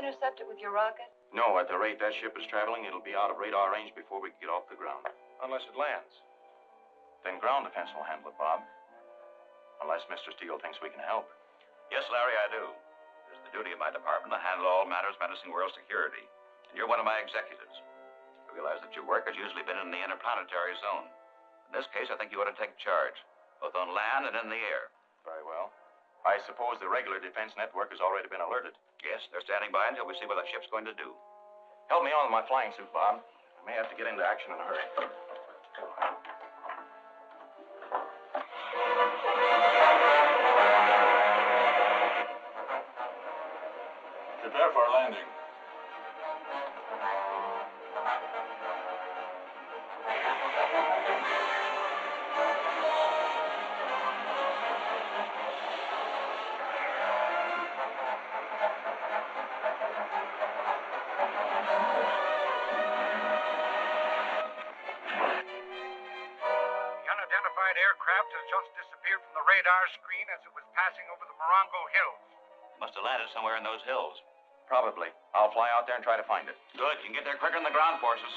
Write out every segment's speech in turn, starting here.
intercept it with your rocket? No, at the rate that ship is traveling, it'll be out of radar range before we can get off the ground. Unless it lands. Then ground defense will handle it, Bob. Unless Mr. Steele thinks we can help. Yes, Larry, I do. It's the duty of my department to handle all matters menacing world security. And you're one of my executives. I realize that your work has usually been in the interplanetary zone. In this case, I think you ought to take charge, both on land and in the air. Very well. I suppose the regular defense network has already been alerted. Yes, they're standing by until we see what the ship's going to do. Help me on with my flying suit, Bob. I may have to get into action in a hurry. Prepare for landing. Aircraft has just disappeared from the radar screen as it was passing over the Morongo Hills. Must have landed somewhere in those hills. Probably. I'll fly out there and try to find it. Good. You can get there quicker than the ground forces.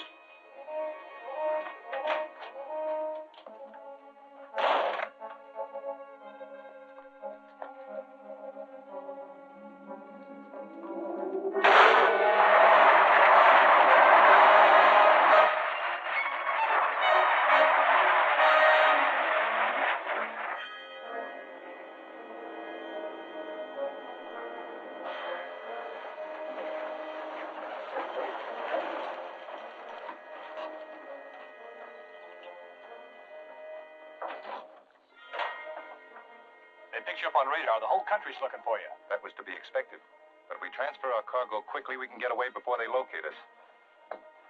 They picked you up on radar. The whole country's looking for you. That was to be expected. But if we transfer our cargo quickly, we can get away before they locate us.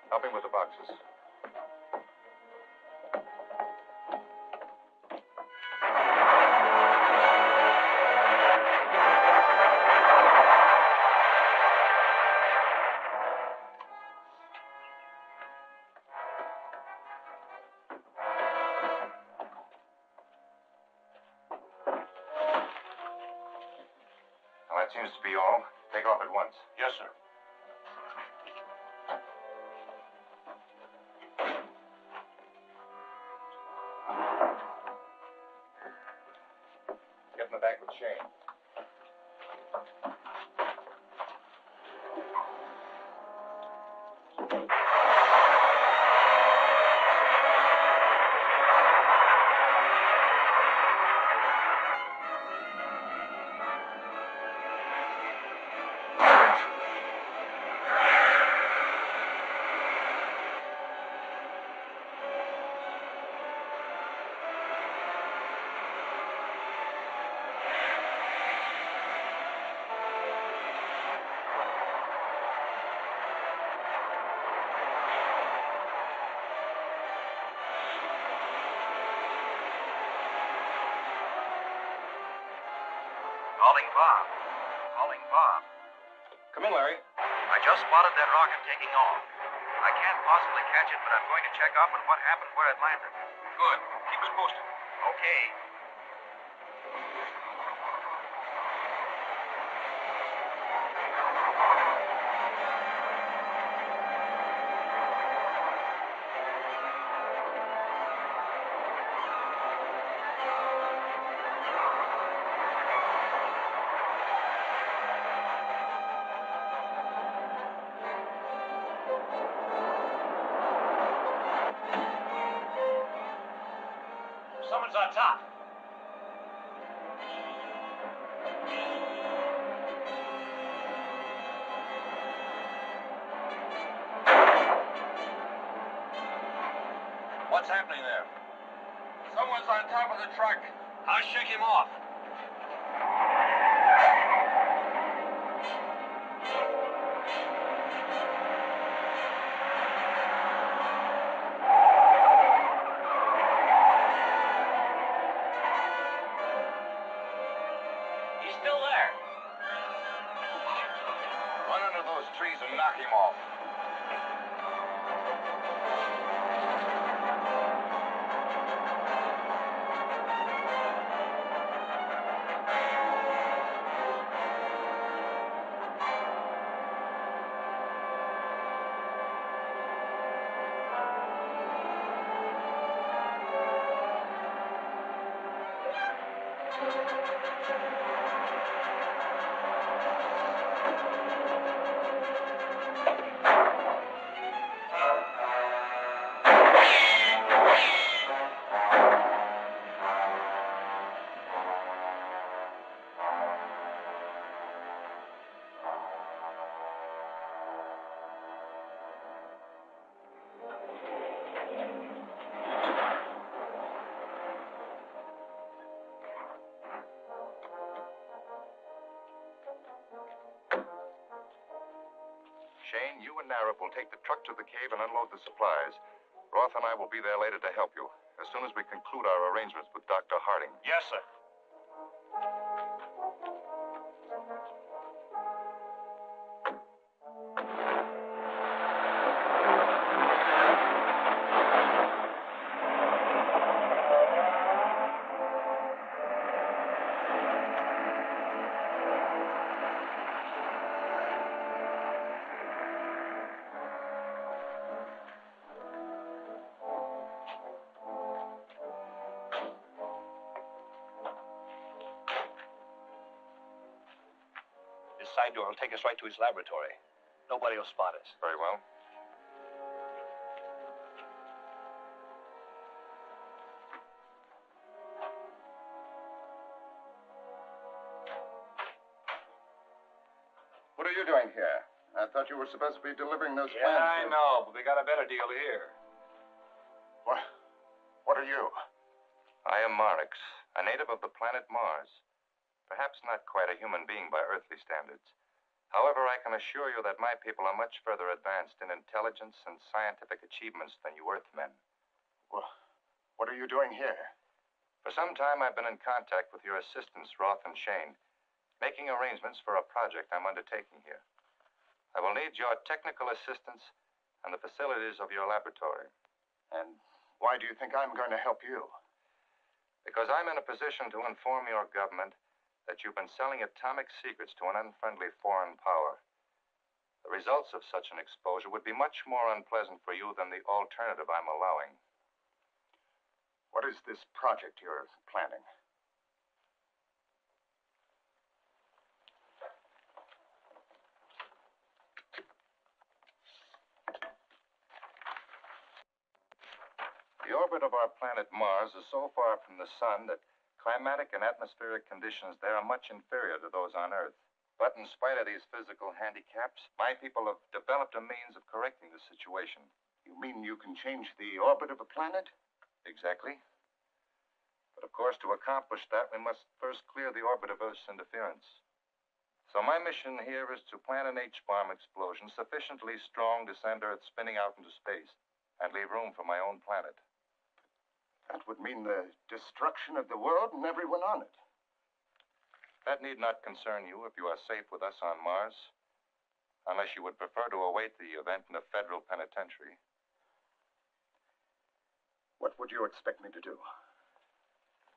Help him with the boxes. That seems to be all. Take off at once. Yes, sir. Get in the back with Shane. Calling Bob. Calling Bob. Come in, Larry. I just spotted that rocket taking off. I can't possibly catch it, but I'm going to check up on what happened where it landed. Good. Keep us posted. Okay. Someone's on top. What's happening there? Someone's on top of the truck. I'll shake him off. He's still there. Run under those trees and knock him off. Shane, you and Narab will take the truck to the cave and unload the supplies. Roth and I will be there later to help you, as soon as we conclude our arrangements with Dr. Harding. Yes, sir. This side door will take us right to his laboratory. Nobody will spot us. Very well. What are you doing here? I thought you were supposed to be delivering those Yeah, plans. I know, but we got a better deal here. What are you? I am Marix, a native of the planet Mars. Perhaps not quite a human being by earthly standards. However, I can assure you that my people are much further advanced in intelligence and scientific achievements than you Earthmen. Well, what are you doing here? For some time, I've been in contact with your assistants, Roth and Shane, making arrangements for a project I'm undertaking here. I will need your technical assistance and the facilities of your laboratory. And why do you think I'm going to help you? Because I'm in a position to inform your government that you've been selling atomic secrets to an unfriendly foreign power. The results of such an exposure would be much more unpleasant for you than the alternative I'm allowing. What is this project you're planning? The orbit of our planet Mars is so far from the sun that climatic and atmospheric conditions there are much inferior to those on Earth. But in spite of these physical handicaps, my people have developed a means of correcting the situation. You mean you can change the orbit of a planet? Exactly. But of course, to accomplish that, we must first clear the orbit of Earth's interference. So my mission here is to plant an H-bomb explosion sufficiently strong to send Earth spinning out into space and leave room for my own planet. That would mean the destruction of the world and everyone on it. That need not concern you if you are safe with us on Mars, unless you would prefer to await the event in a federal penitentiary. What would you expect me to do?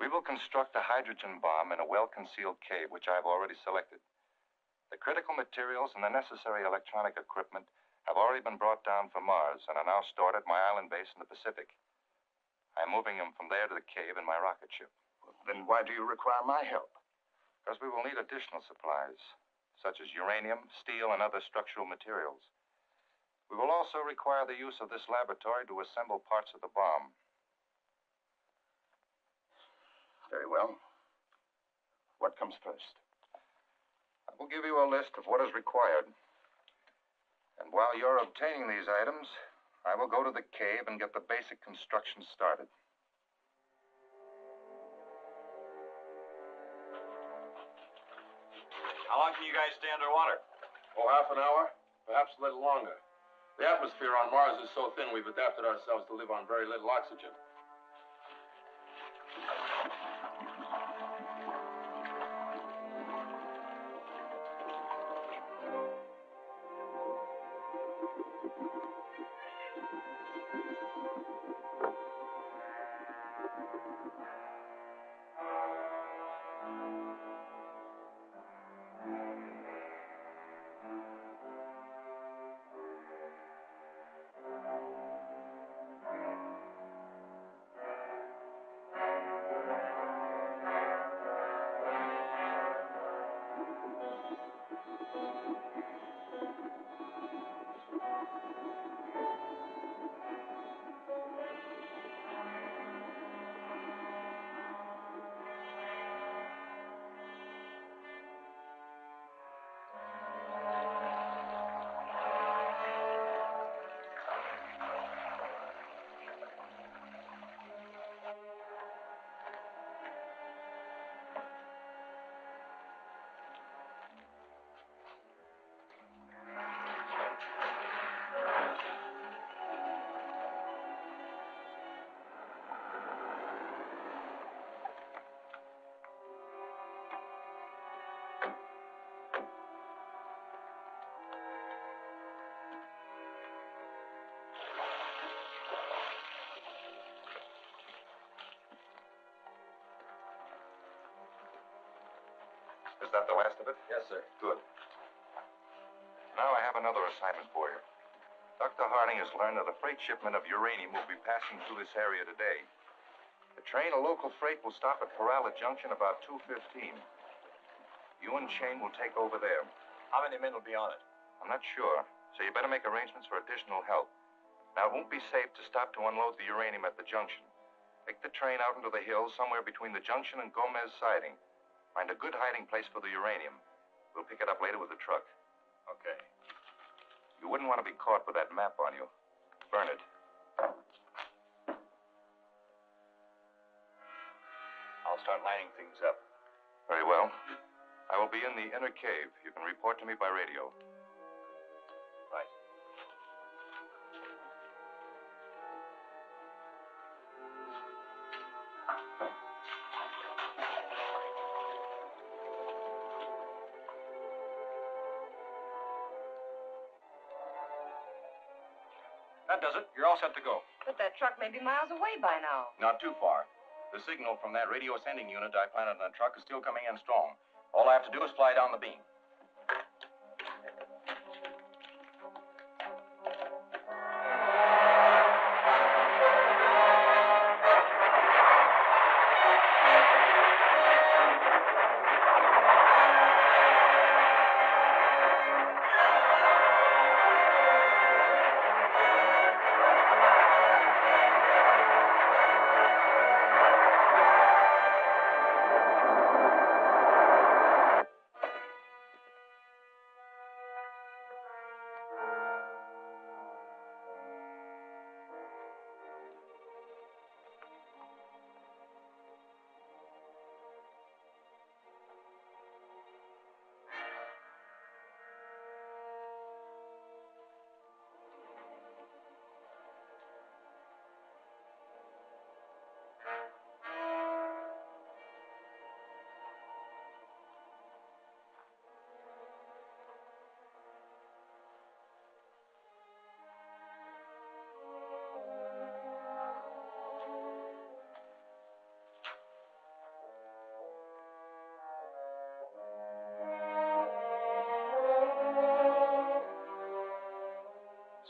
We will construct a hydrogen bomb in a well-concealed cave, which I have already selected. The critical materials and the necessary electronic equipment have already been brought down from Mars and are now stored at my island base in the Pacific. I'm moving them from there to the cave in my rocket ship. Well, then why do you require my help? Because we will need additional supplies, such as uranium, steel, and other structural materials. We will also require the use of this laboratory to assemble parts of the bomb. Very well. What comes first? I will give you a list of what is required. And while you're obtaining these items, I will go to the cave and get the basic construction started. How long can you guys stay underwater? Oh, half an hour, perhaps a little longer. The atmosphere on Mars is so thin we've adapted ourselves to live on very little oxygen. Is that the last of it? Yes, sir. Good. Now I have another assignment for you. Dr. Harding has learned that a freight shipment of uranium will be passing through this area today. The train of local freight will stop at Perala Junction about 2:15. You and Shane will take over there. How many men will be on it? I'm not sure, so you better make arrangements for additional help. Now, it won't be safe to stop to unload the uranium at the junction. Take the train out into the hills somewhere between the junction and Gomez Siding. Find a good hiding place for the uranium. We'll pick it up later with the truck. Okay. You wouldn't want to be caught with that map on you. Burn it. I'll start lining things up. Very well. I will be in the inner cave. You can report to me by radio. Right. That does it. You're all set to go. But that truck may be miles away by now. Not too far. The signal from that radio sending unit I planted on the truck is still coming in strong. All I have to do is fly down the beam.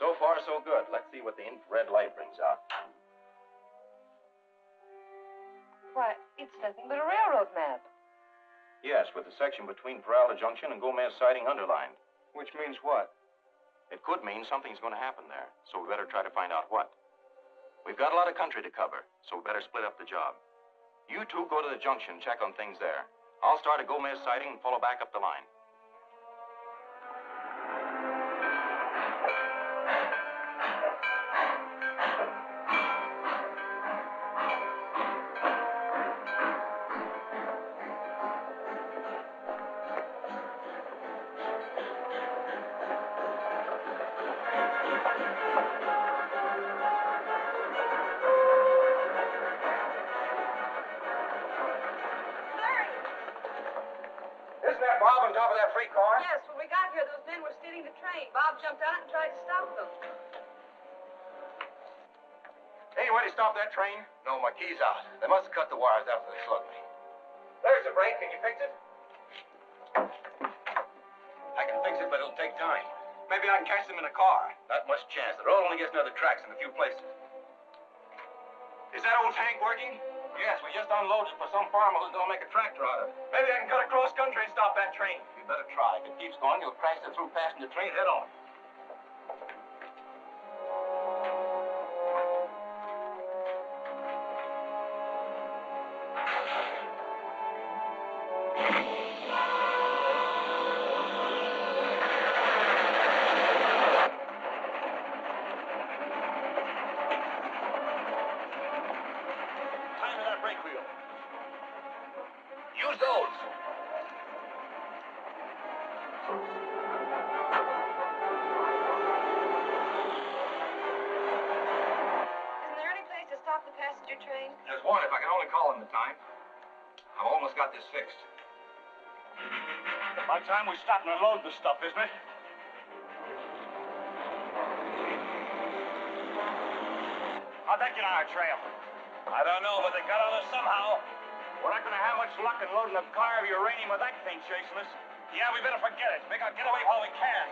So far, so good. Let's see what the infrared light brings out. Why, it's nothing but a railroad map. Yes, with the section between Perala Junction and Gomez Siding underlined. Which means what? It could mean something's going to happen there, so we better try to find out what. We've got a lot of country to cover, so we better split up the job. You two go to the junction, check on things there. I'll start at Gomez Siding and follow back up the line. Isn't that Bob on top of that freight car? Yes, when we got here, those men were stealing the train. Bob jumped on it and tried to stop them. Any way to stop that train? No, my key's out. They must have cut the wires after they slugged me. There's the brake. Can you fix it? I can fix it, but it'll take time. Maybe I can catch them in a car. Not much chance. The road only gets another tracks in a few places. Is that old tank working? Yes, we just unloaded for some farmer who's gonna make a tractor out of it. Maybe I can cut across country and stop that train. You better try. If it keeps going, you'll crash the through passenger train head on. Time to that brake wheel. Use those. Isn't there any place to stop the passenger train? There's one if I can only call in the time. I've almost got this fixed. About time we stop and unload this stuff, isn't it? How'd that get on our trail? I don't know, but they got on us somehow. We're not going to have much luck in loading a car of uranium with that thing chasing us. Yeah, we better forget it. Make our getaway while we can.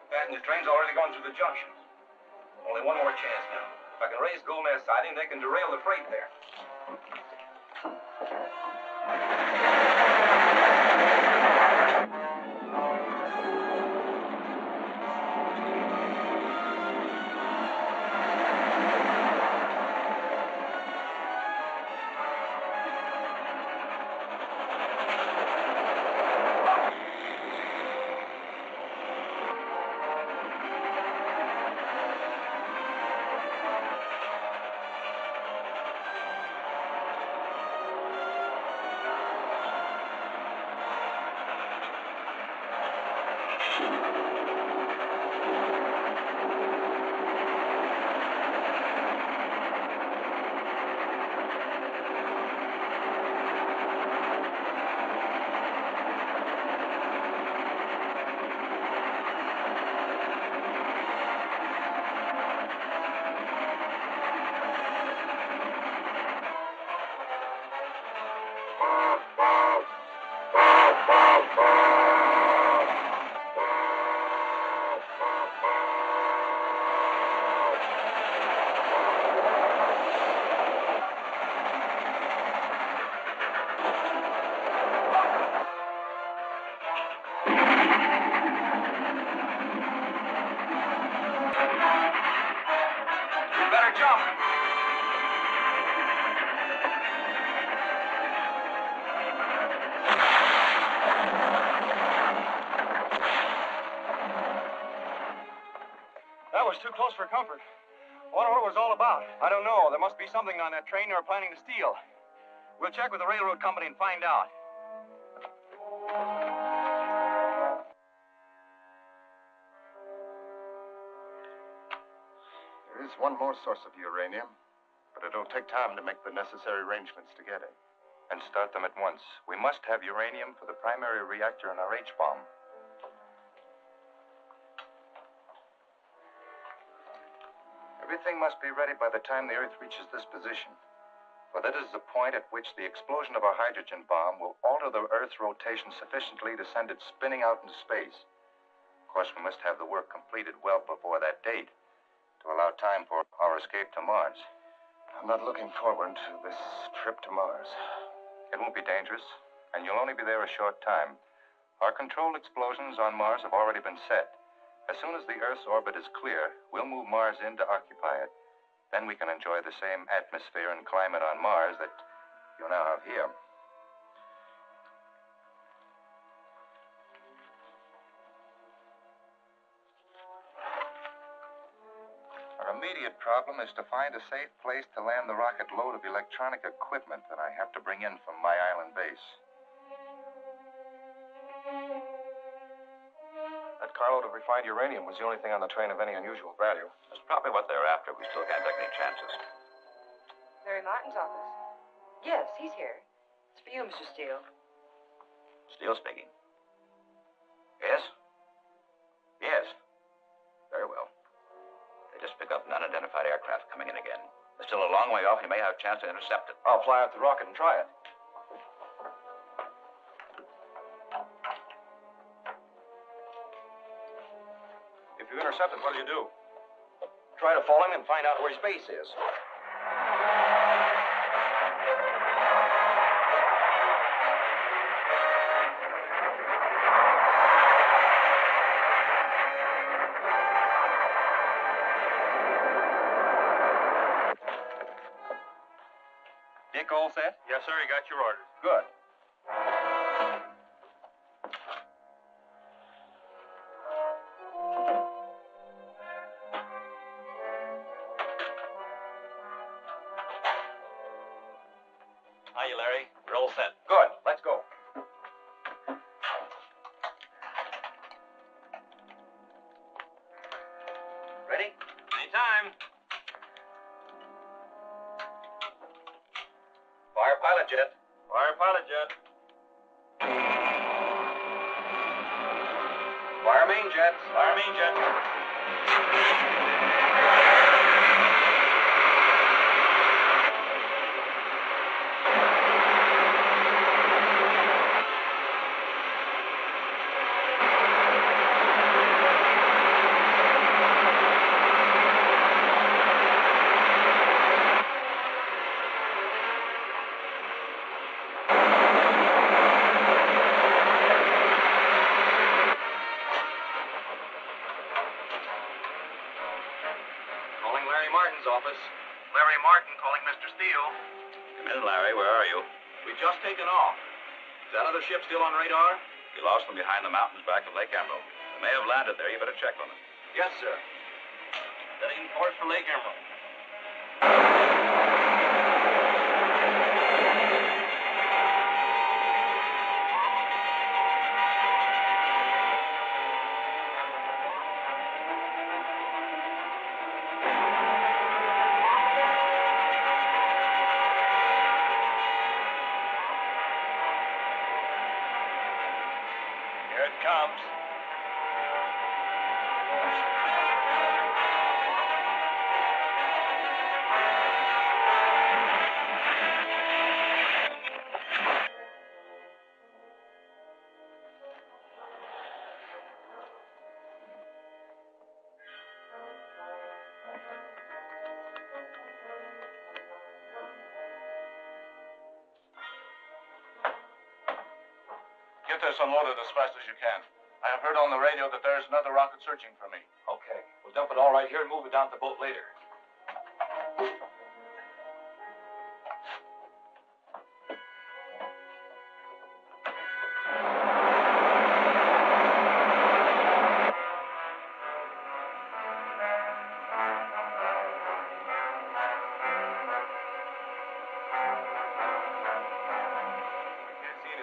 Passenger train's already gone through the junction. Only one more chance now. If I can raise Gomez siding, they can derail the freight there. That was too close for comfort. Wonder what it was all about. I don't know. There must be something on that train they were planning to steal. We'll check with the railroad company and find out. There is one more source of uranium, but it'll take time to make the necessary arrangements to get it. And start them at once. We must have uranium for the primary reactor in our H-bomb. Everything must be ready by the time the Earth reaches this position. For that is the point at which the explosion of our hydrogen bomb will alter the Earth's rotation sufficiently to send it spinning out into space. Of course, we must have the work completed well before that date to allow time for our escape to Mars. I'm not looking forward to this trip to Mars. It won't be dangerous, and you'll only be there a short time. Our controlled explosions on Mars have already been set. As soon as the Earth's orbit is clear, we'll move Mars in to occupy it. Then we can enjoy the same atmosphere and climate on Mars that you now have here. Our immediate problem is to find a safe place to land the rocket load of electronic equipment that I have to bring in from my island base. That carload of refined uranium was the only thing on the train of any unusual value. That's probably what they're after. We still can't take any chances. Mary Martin's office. Yes, he's here. It's for you, Mr. Steele. Steele speaking. Yes? Yes. Very well. They just pick up an unidentified aircraft coming in again. They're still a long way off. You may have a chance to intercept it. I'll fly out the rocket and try it. If you intercept it, what do you do? Try to follow him and find out where his base is. Dick, all set? Yes, sir. You got your orders. Good. Hiya, Larry. We're all set. Good. Let's go. Ready? Anytime. Fire pilot jet. Fire pilot jet. Fire main jet. Fire main jet. Office. Larry Martin calling Mr. Steele. Come in, Larry. Where are you? We just taken off. Is that other ship still on radar? We lost them behind the mountains back of Lake Emerald. They may have landed there. You better check on them. Yes, sir. Setting course for Lake Emerald. Comes. Get this unloaded as fast as you can. I have heard on the radio that there's another rocket searching for me. Okay. We'll dump it all right here and move it down to the boat later.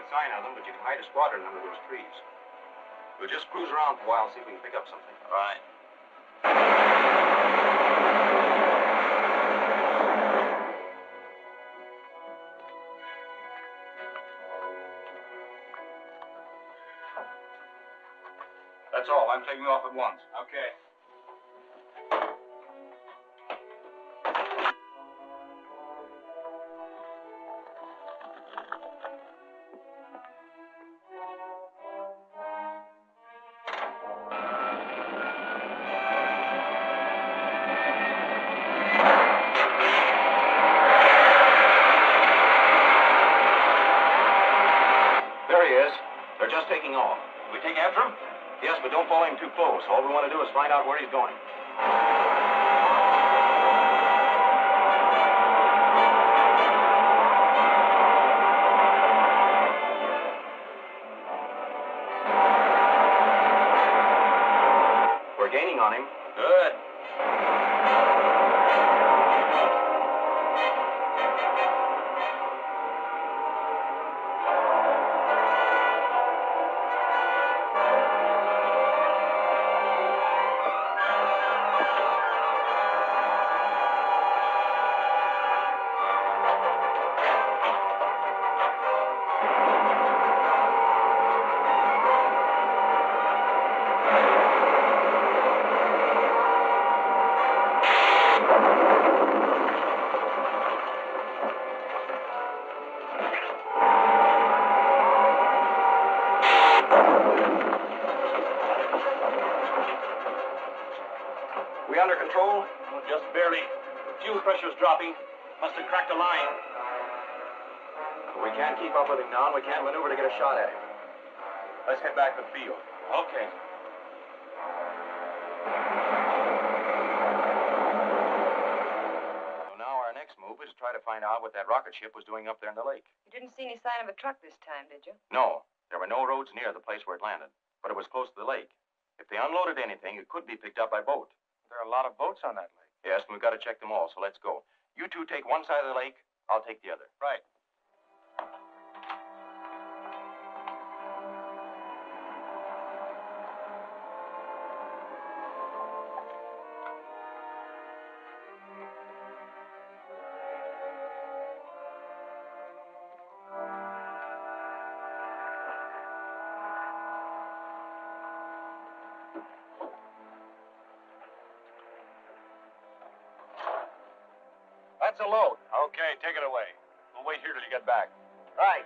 Sign of them, but you can hide a squadron under those trees. We'll just cruise around for a while and see if we can pick up something. All right. That's all. I'm taking off at once. Okay. They're just taking off. We take after him? Yes, but don't follow him too close. All we want to do is find out where he's going. We're gaining on him. Good. We under control? Oh, just barely. Fuel pressure's dropping. Must have cracked a line. We can't keep up with him now, and we can't maneuver to get a shot at him. Let's head back to the field. Okay. So now our next move is to try to find out what that rocket ship was doing up there in the lake. You didn't see any sign of a truck this time, did you? No, there were no roads near the place where it landed, but it was close to the lake. If they unloaded anything, it could be picked up by boat. There are a lot of boats on that lake. Yes, and we've got to check them all, so let's go. You two take one side of the lake, I'll take the other. Right. That's a load. Okay, take it away. We'll wait here till you get back. Right.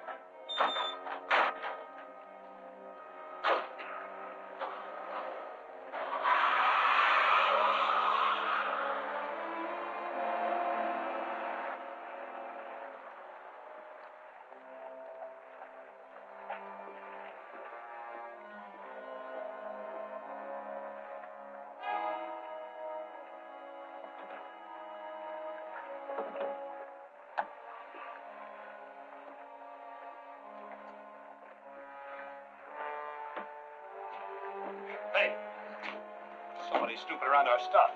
Hey, somebody's snooping around our stuff.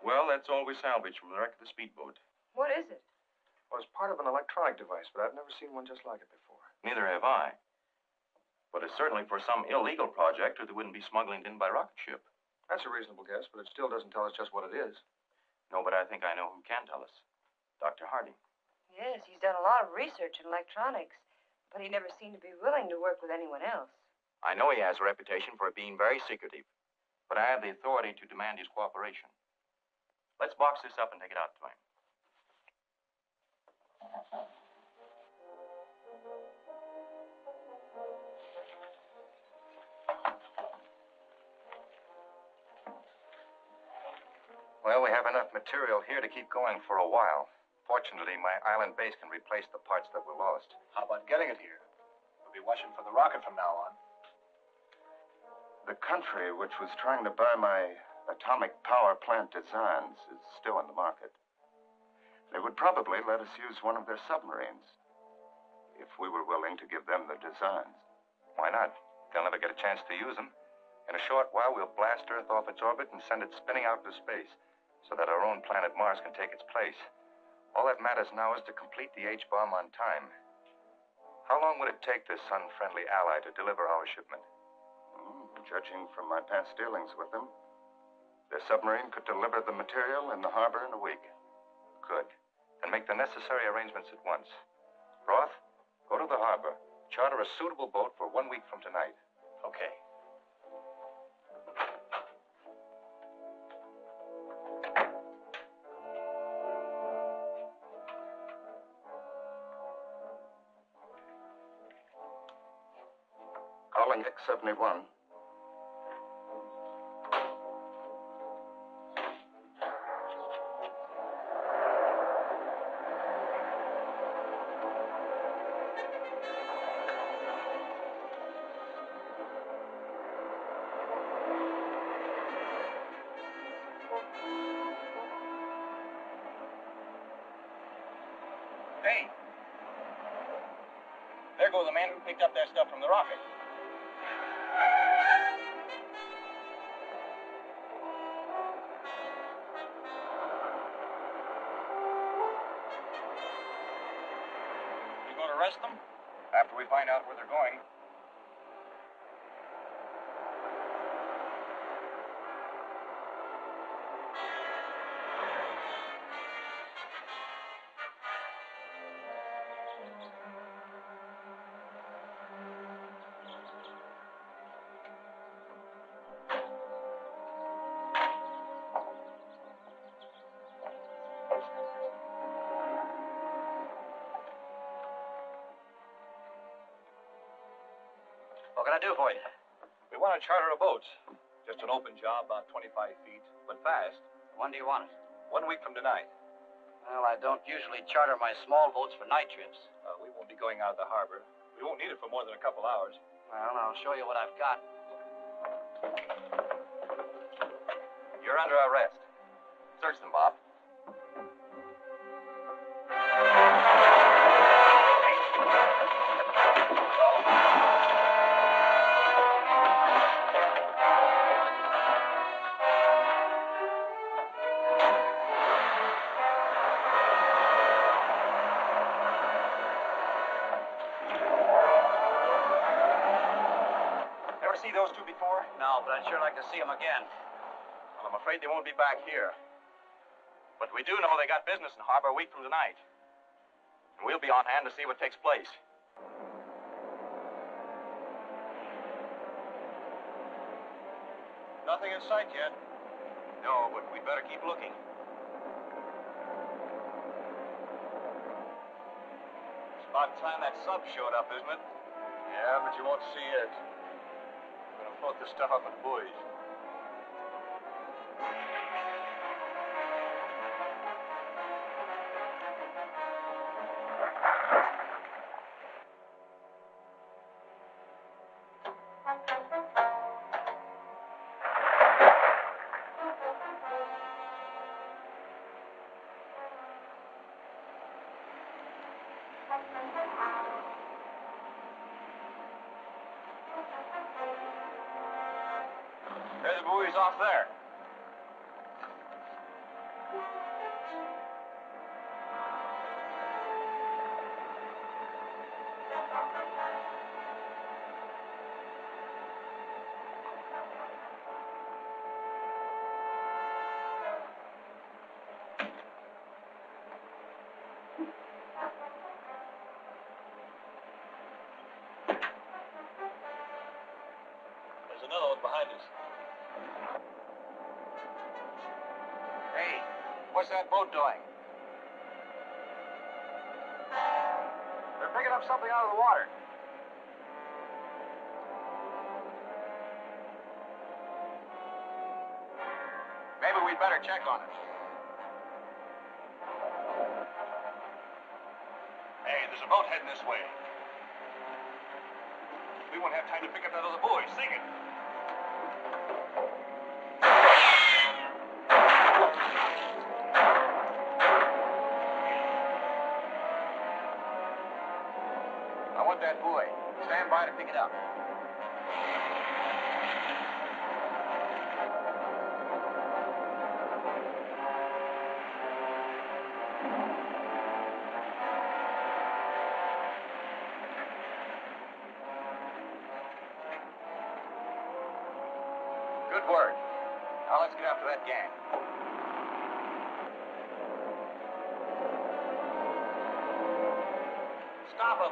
Well, that's all we salvaged from the wreck of the speedboat. What is it? Well, it's part of an electronic device, but I've never seen one just like it before. Neither have I. But it's certainly for some illegal project, or they wouldn't be smuggling it in by rocket ship. That's a reasonable guess, but it still doesn't tell us just what it is. No, but I think I know who can tell us. Dr. Hardy. Yes, he's done a lot of research in electronics, but he never seemed to be willing to work with anyone else. I know he has a reputation for being very secretive, but I have the authority to demand his cooperation. Let's box this up and take it out to him. Well, we have enough material here to keep going for a while. Fortunately, my island base can replace the parts that were lost. How about getting it here? We'll be watching for the rocket from now on. The country which was trying to buy my atomic power plant designs is still in the market. They would probably let us use one of their submarines if we were willing to give them the designs. Why not? They'll never get a chance to use them. In a short while, we'll blast Earth off its orbit and send it spinning out into space so that our own planet Mars can take its place. All that matters now is to complete the H-bomb on time. How long would it take this unfriendly ally to deliver our shipment? Judging from my past dealings with them, their submarine could deliver the material in the harbor in a week. Good. Then make the necessary arrangements at once. Roth, go to the harbor. Charter a suitable boat for 1 week from tonight. Okay. Calling X-71. Hey. There go the men who picked up their stuff from the rocket. You going to arrest them? After we find out where they're going. What can I do for you? We want to charter a boat. Just an open job, about 25 feet, but fast. When do you want it? 1 week from tonight. Well, I don't usually charter my small boats for night trips. We won't be going out of the harbor. We won't need it for more than a couple hours. Well, I'll show you what I've got. You're under arrest. Search them, Bob. See those two before? No, but I'd sure like to see them again. Well, I'm afraid they won't be back here. But we do know they got business in harbor a week from tonight. And we'll be on hand to see what takes place. Nothing in sight yet. No, but we'd better keep looking. It's about time that sub showed up, isn't it? Yeah, but you won't see it. We're gonna float this stuff up in buoys. There's the buoys off there. There's another one behind us. Hey, what's that boat doing? They're picking up something out of the water. Maybe we'd better check on it. Hey, there's a boat heading this way. We won't have time to pick up that other buoy. Sing it. I want that buoy. Stand by to pick it up. Good work. Now let's get after that gang. Stop them.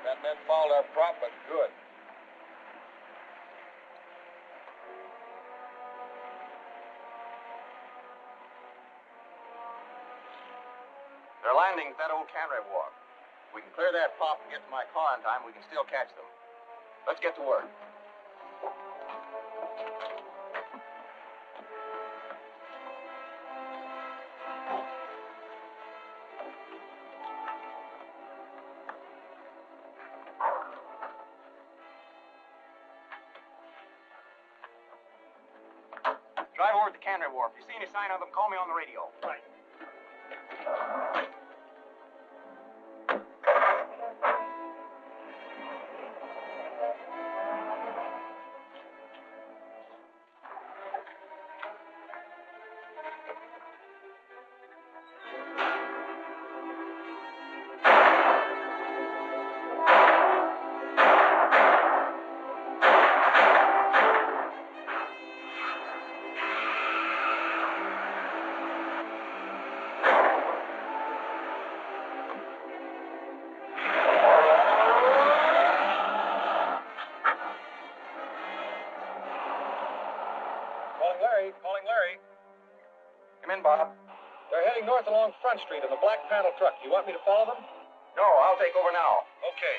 That men fouled our prop, but good. They're landing at that old cannery walk. If we can clear that pop and get to my car in time, we can still catch them. Let's get to work. Drive over to the cannery wharf. If you see any sign of them, call me on the radio. Right. Calling Larry. Come in, Bob. They're heading north along Front Street in the black panel truck. You want me to follow them? No, I'll take over now. Okay.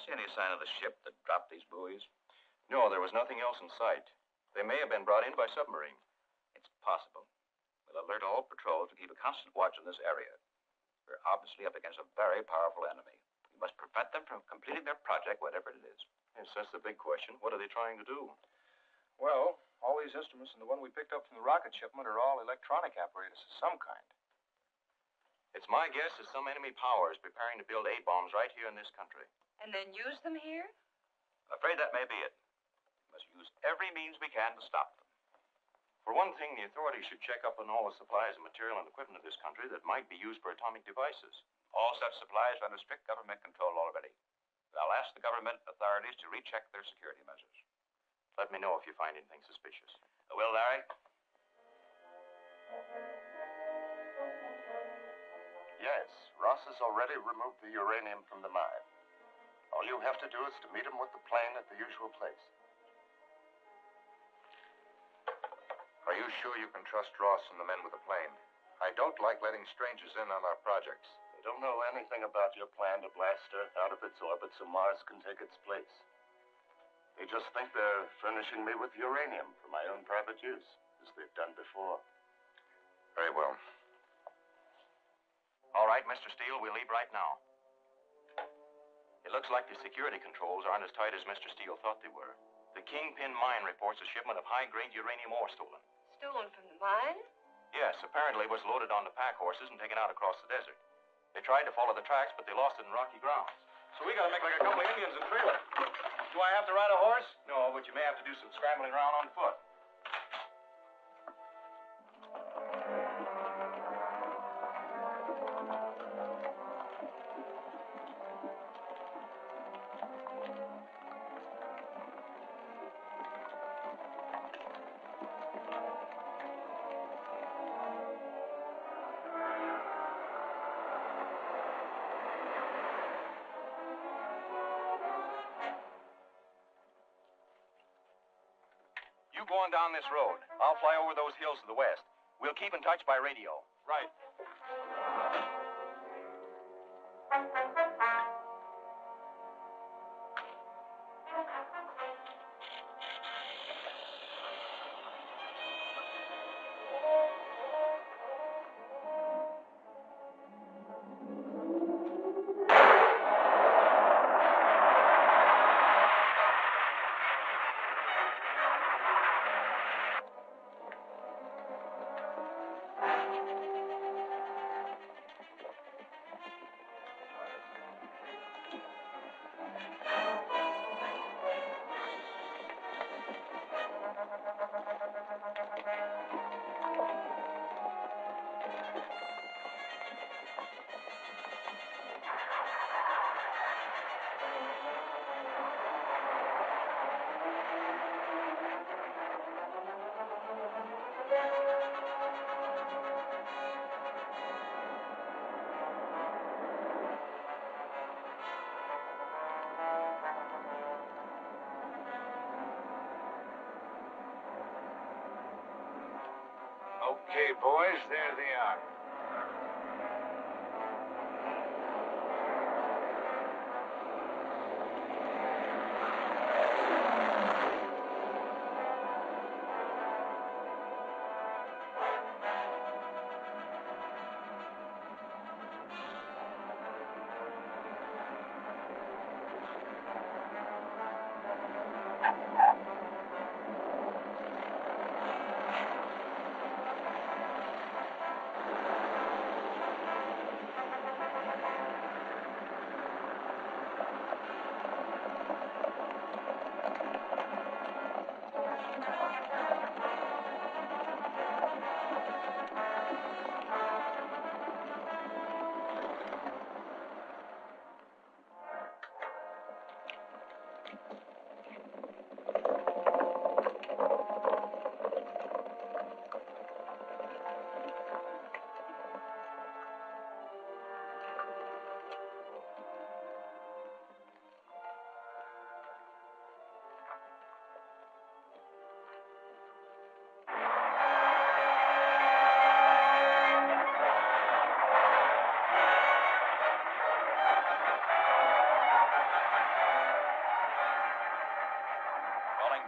See any sign of the ship that dropped these buoys? No, there was nothing else in sight. They may have been brought in by submarine. It's possible. We'll alert all patrols to keep a constant watch in this area. We're obviously up against a very powerful enemy. We must prevent them from completing their project, whatever it is. Yes, that's the big question. What are they trying to do? Well, all these Larry's instruments and the one we picked up from the rocket shipment are all electronic apparatus of some kind. It's my guess that some enemy power is preparing to build A-bombs right here in this country. And then use them here? I'm afraid that may be it. We must use every means we can to stop them. For one thing, the authorities should check up on all the supplies of material and equipment of this country that might be used for atomic devices. All such supplies are under strict government control already. I'll ask the government authorities to recheck their security measures. Let me know if you find anything suspicious. I will, Larry. Yes, Ross has already removed the uranium from the mine. All you have to do is to meet him with the plane at the usual place. Are you sure you can trust Ross and the men with the plane? I don't like letting strangers in on our projects. They don't know anything about your plan to blast Earth out of its orbit so Mars can take its place. They just think they're furnishing me with uranium for my own private use, as they've done before. Very well. All right, Mr. Steele, we'll leave right now. It looks like the security controls aren't as tight as Mr. Steele thought they were. The Kingpin Mine reports a shipment of high-grade uranium ore stolen. Stolen from the mine? Yes, apparently it was loaded onto pack horses and taken out across the desert. They tried to follow the tracks, but they lost it in rocky ground. So we gotta make like a couple of Indians and trail it. Do I have to ride a horse? No, but you may have to do some scrambling around on foot. You go on down this road. I'll fly over those hills to the west. We'll keep in touch by radio. Right. Okay, boys, there they are.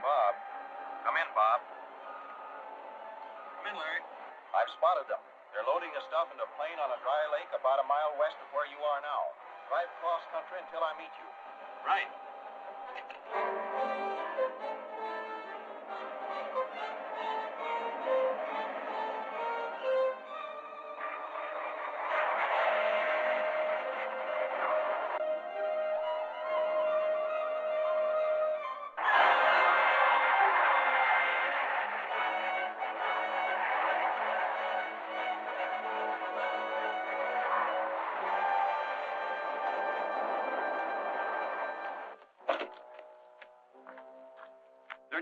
Bob. Come in, Bob. Come in, Larry. I've spotted them. They're loading the stuff into a plane on a dry lake about a mile west of where you are now. Drive cross country until I meet you. Right.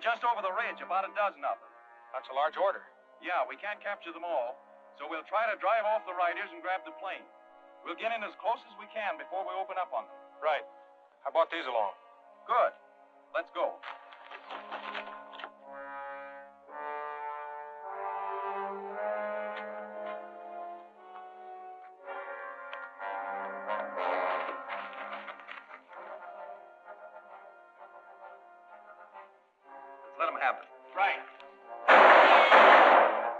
They're just over the ridge, about a dozen of them. That's a large order. Yeah, we can't capture them all, so we'll try to drive off the riders and grab the plane. We'll get in as close as we can before we open up on them. Right. How about these along? Good. Let's go. Let them have it. Right.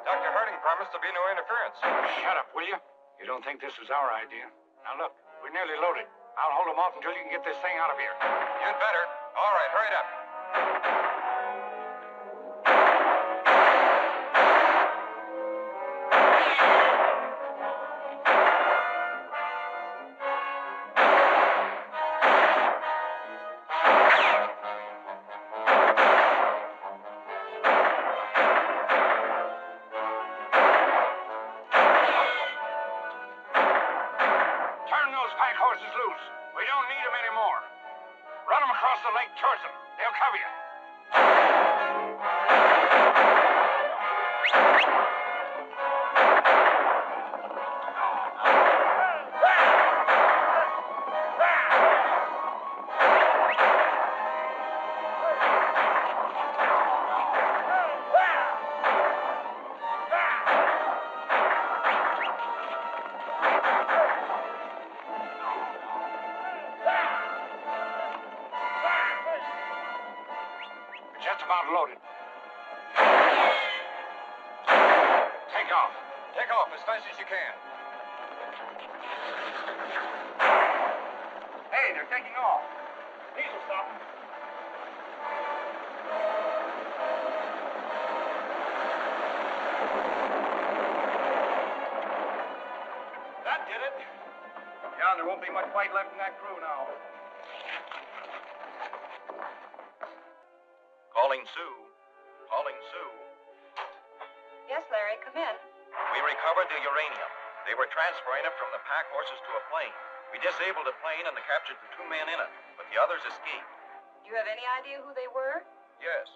Dr. Harding promised there'll be no interference. Shut up, will you? You don't think this was our idea? Now look, we're nearly loaded. I'll hold them off until you can get this thing out of here. You'd better. All right, hurry it up. Turn those pack horses loose. We don't need them anymore. Run them across the lake towards them. They'll cover you. Just about loaded. Take off. Take off as fast as you can. Hey, they're taking off. These will stop them. That did it. Yeah, there won't be much fight left in that crew now. Calling Sue. Calling Sue. Yes, Larry, come in. We recovered the uranium. They were transferring it from the pack horses to a plane. We disabled the plane and captured the 2 men in it, but the others escaped. Do you have any idea who they were? Yes.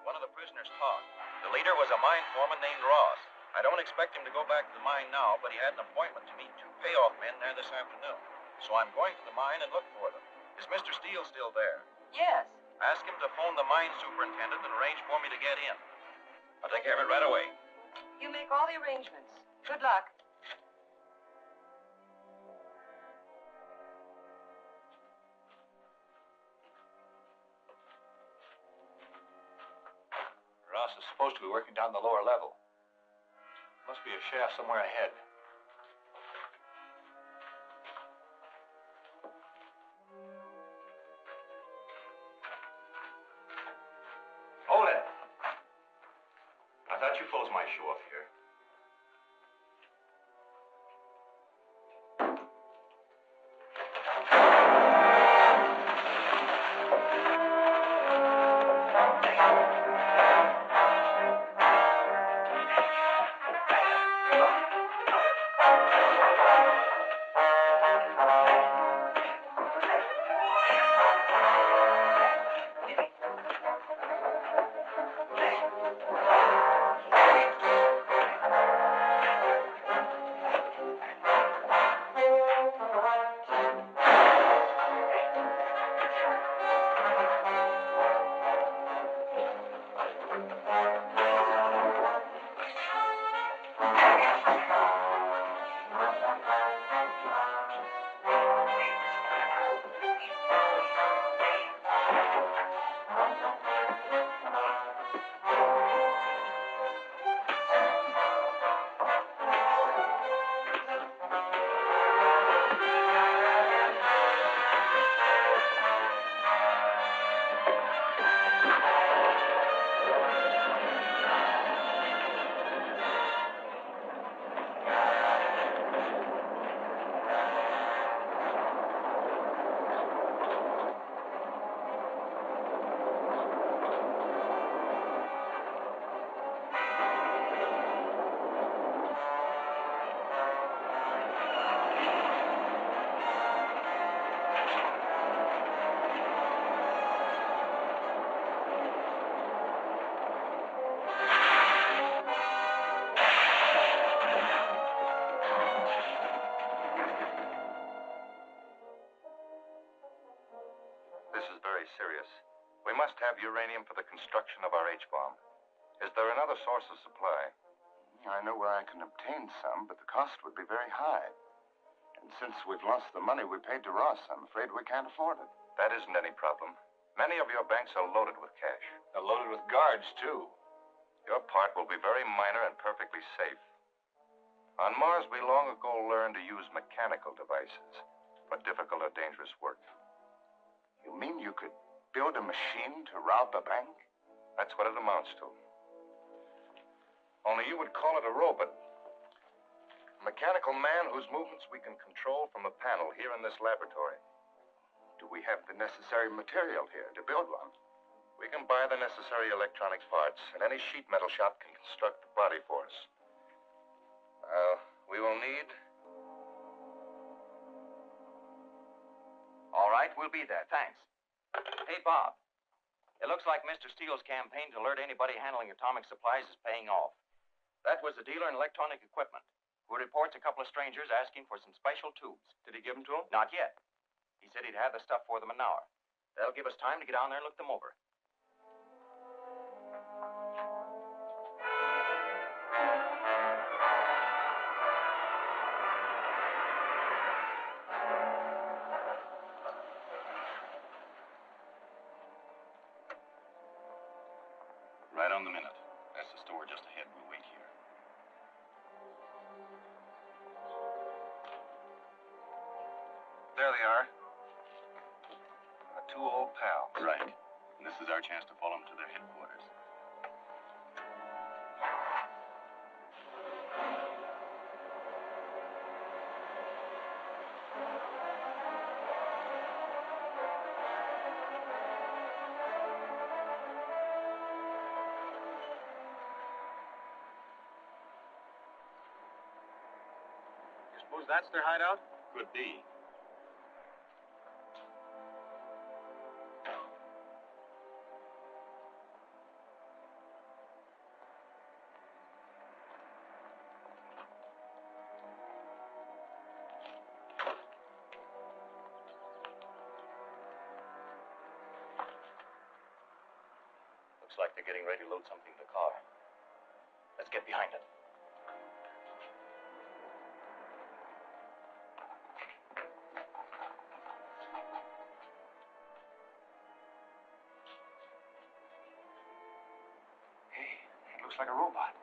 One of the prisoners talked. The leader was a mine foreman named Ross. I don't expect him to go back to the mine now, but he had an appointment to meet 2 payoff men there this afternoon. So I'm going to the mine and look for them. Is Mr. Steele still there? Yes. Ask him to phone the mine superintendent and arrange for me to get in. I'll take care of it right away. You make all the arrangements. Good luck. Ross is supposed to be working down the lower level. Must be a shaft somewhere ahead. Hold it. I thought you fellows might show up here. uranium for the construction of our H-bomb. Is there another source of supply? I know where I can obtain some, but the cost would be very high. And since we've lost the money we paid to Ross, I'm afraid we can't afford it. That isn't any problem. Many of your banks are loaded with cash. They're loaded with guards, too. Your part will be very minor and perfectly safe. On Mars, we long ago learned to use mechanical devices for difficult or dangerous work. You mean you could build a machine to rob a bank? That's what it amounts to. Only you would call it a robot. A mechanical man whose movements we can control from a panel here in this laboratory. Do we have the necessary material here to build one? We can buy the necessary electronic parts, and any sheet metal shop can construct the body for us. We will need... All right, we'll be there. Thanks. Hey, Bob. It looks like Mr. Steele's campaign to alert anybody handling atomic supplies is paying off. That was the dealer in electronic equipment who reports a couple of strangers asking for some special tubes. Did he give them to him? Not yet. He said he'd have the stuff for them in an hour. That'll give us time to get down there and look them over. Right on the minute. That's the store just ahead. We'll wait here. There they are. Our two old pals. Right. And this is our chance to follow them to their headquarters. Suppose that's their hideout? Could be. Looks like they're getting ready to load something in the car. Let's get behind it. Looks like a robot.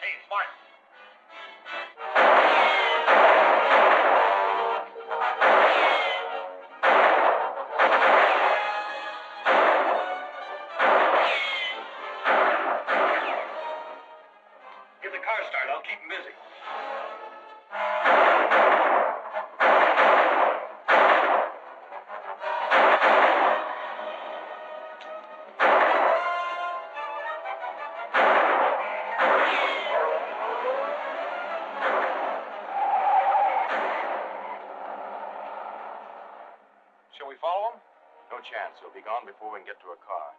Hey, it's Martin. Get the car started. I'll keep him busy. Shall we follow them? No chance. They'll be gone before we can get to a car.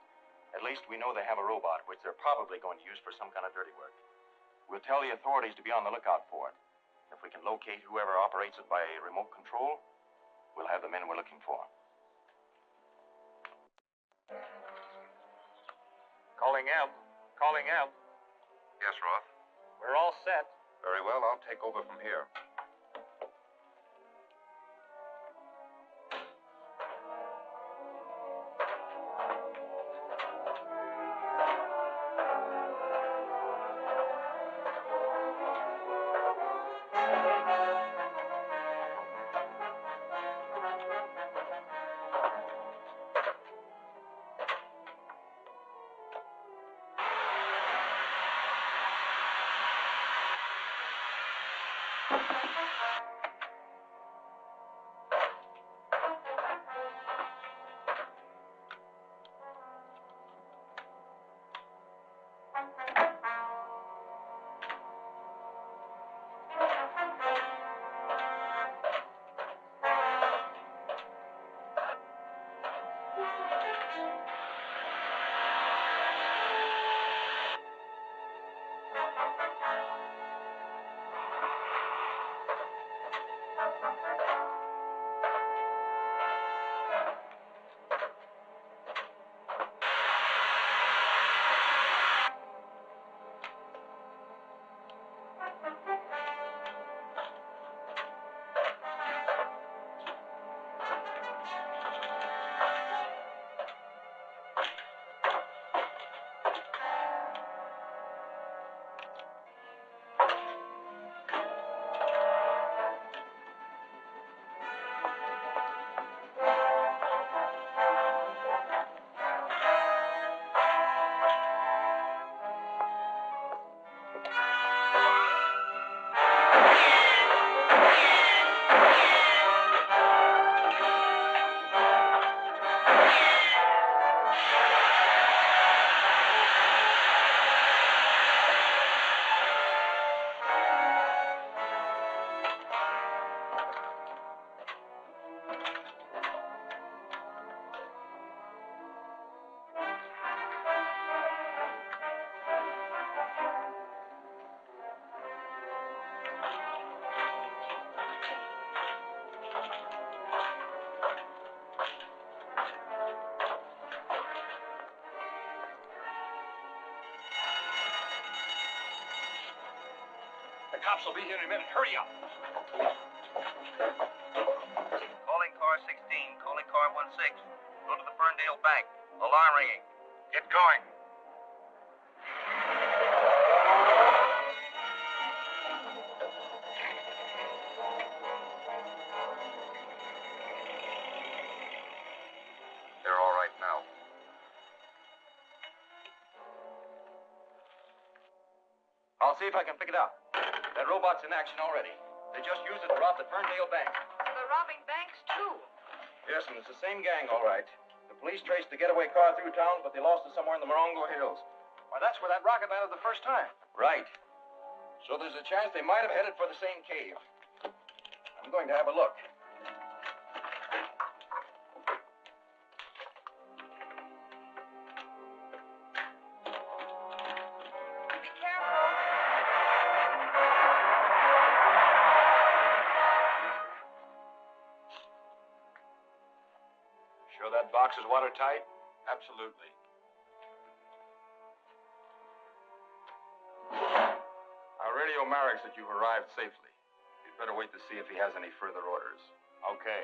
At least we know they have a robot, which they're probably going to use for some kind of dirty work. We'll tell the authorities to be on the lookout for it. If we can locate whoever operates it by remote control, we'll have the men we're looking for. Calling M. Calling M. Yes, Roth? We're all set. Very well, I'll take over from here. The cops will be here in a minute. Hurry up. Calling car 16, calling car 16. Go to the Ferndale Bank. Alarm ringing. Get going. They're all right now. I'll see if I can pick it up. That robot's in action already. They just used it to rob the Ferndale Bank. So they're robbing banks, too. Yes, and it's the same gang, all right. The police traced the getaway car through town, but they lost it somewhere in the Morongo Hills. Why, that's where that rocket landed the first time. Right. So there's a chance they might have headed for the same cave. I'm going to have a look. Be careful. Sure that box is watertight? Absolutely. Our radio Marek that you've arrived safely. You'd better wait to see if he has any further orders. Okay.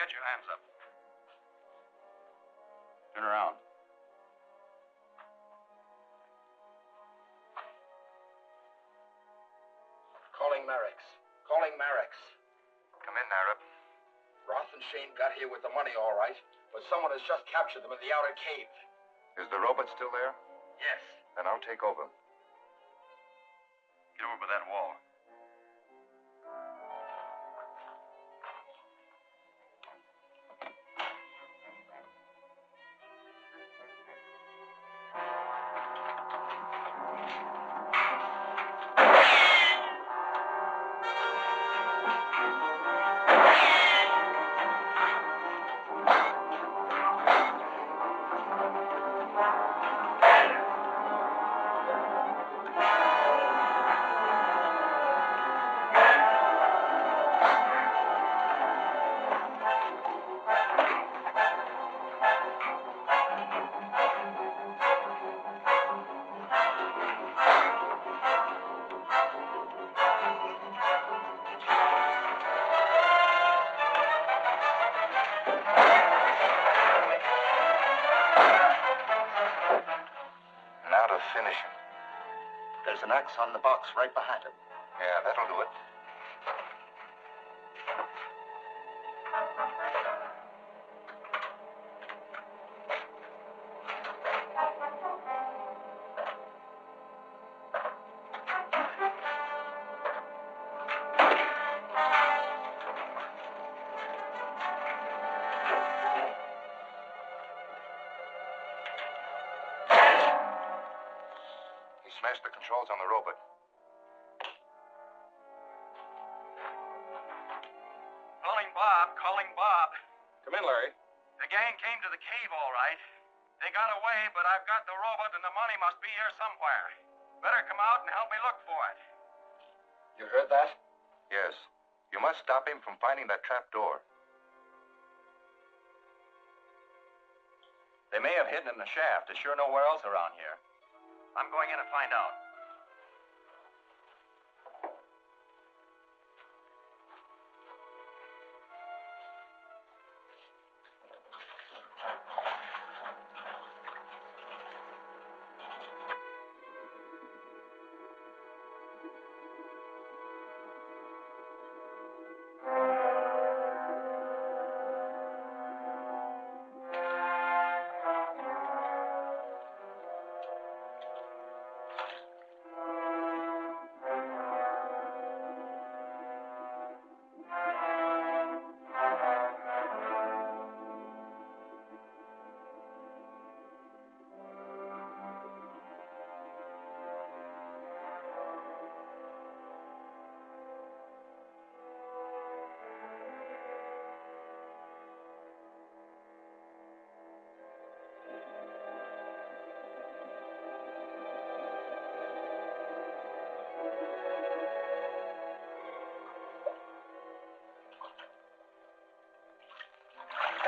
Get your hands up. Turn around. Calling Marek's. Calling Marek's. Come in, Arab. Roth and Shane got here with the money all right, but someone has just captured them in the outer cave. Is the robot still there? Yes. Then I'll take over. Get over by that wall. Now to finish him. There's an axe on the box right behind him. Yeah, that'll do it. Smash the controls on the robot. Calling Bob, calling Bob. Come in, Larry. The gang came to the cave, all right. They got away, but I've got the robot and the money must be here somewhere. Better come out and help me look for it. You heard that? Yes. You must stop him from finding that trap door. They may have hidden in the shaft. There's sure nowhere else around here. I'm going in to find out.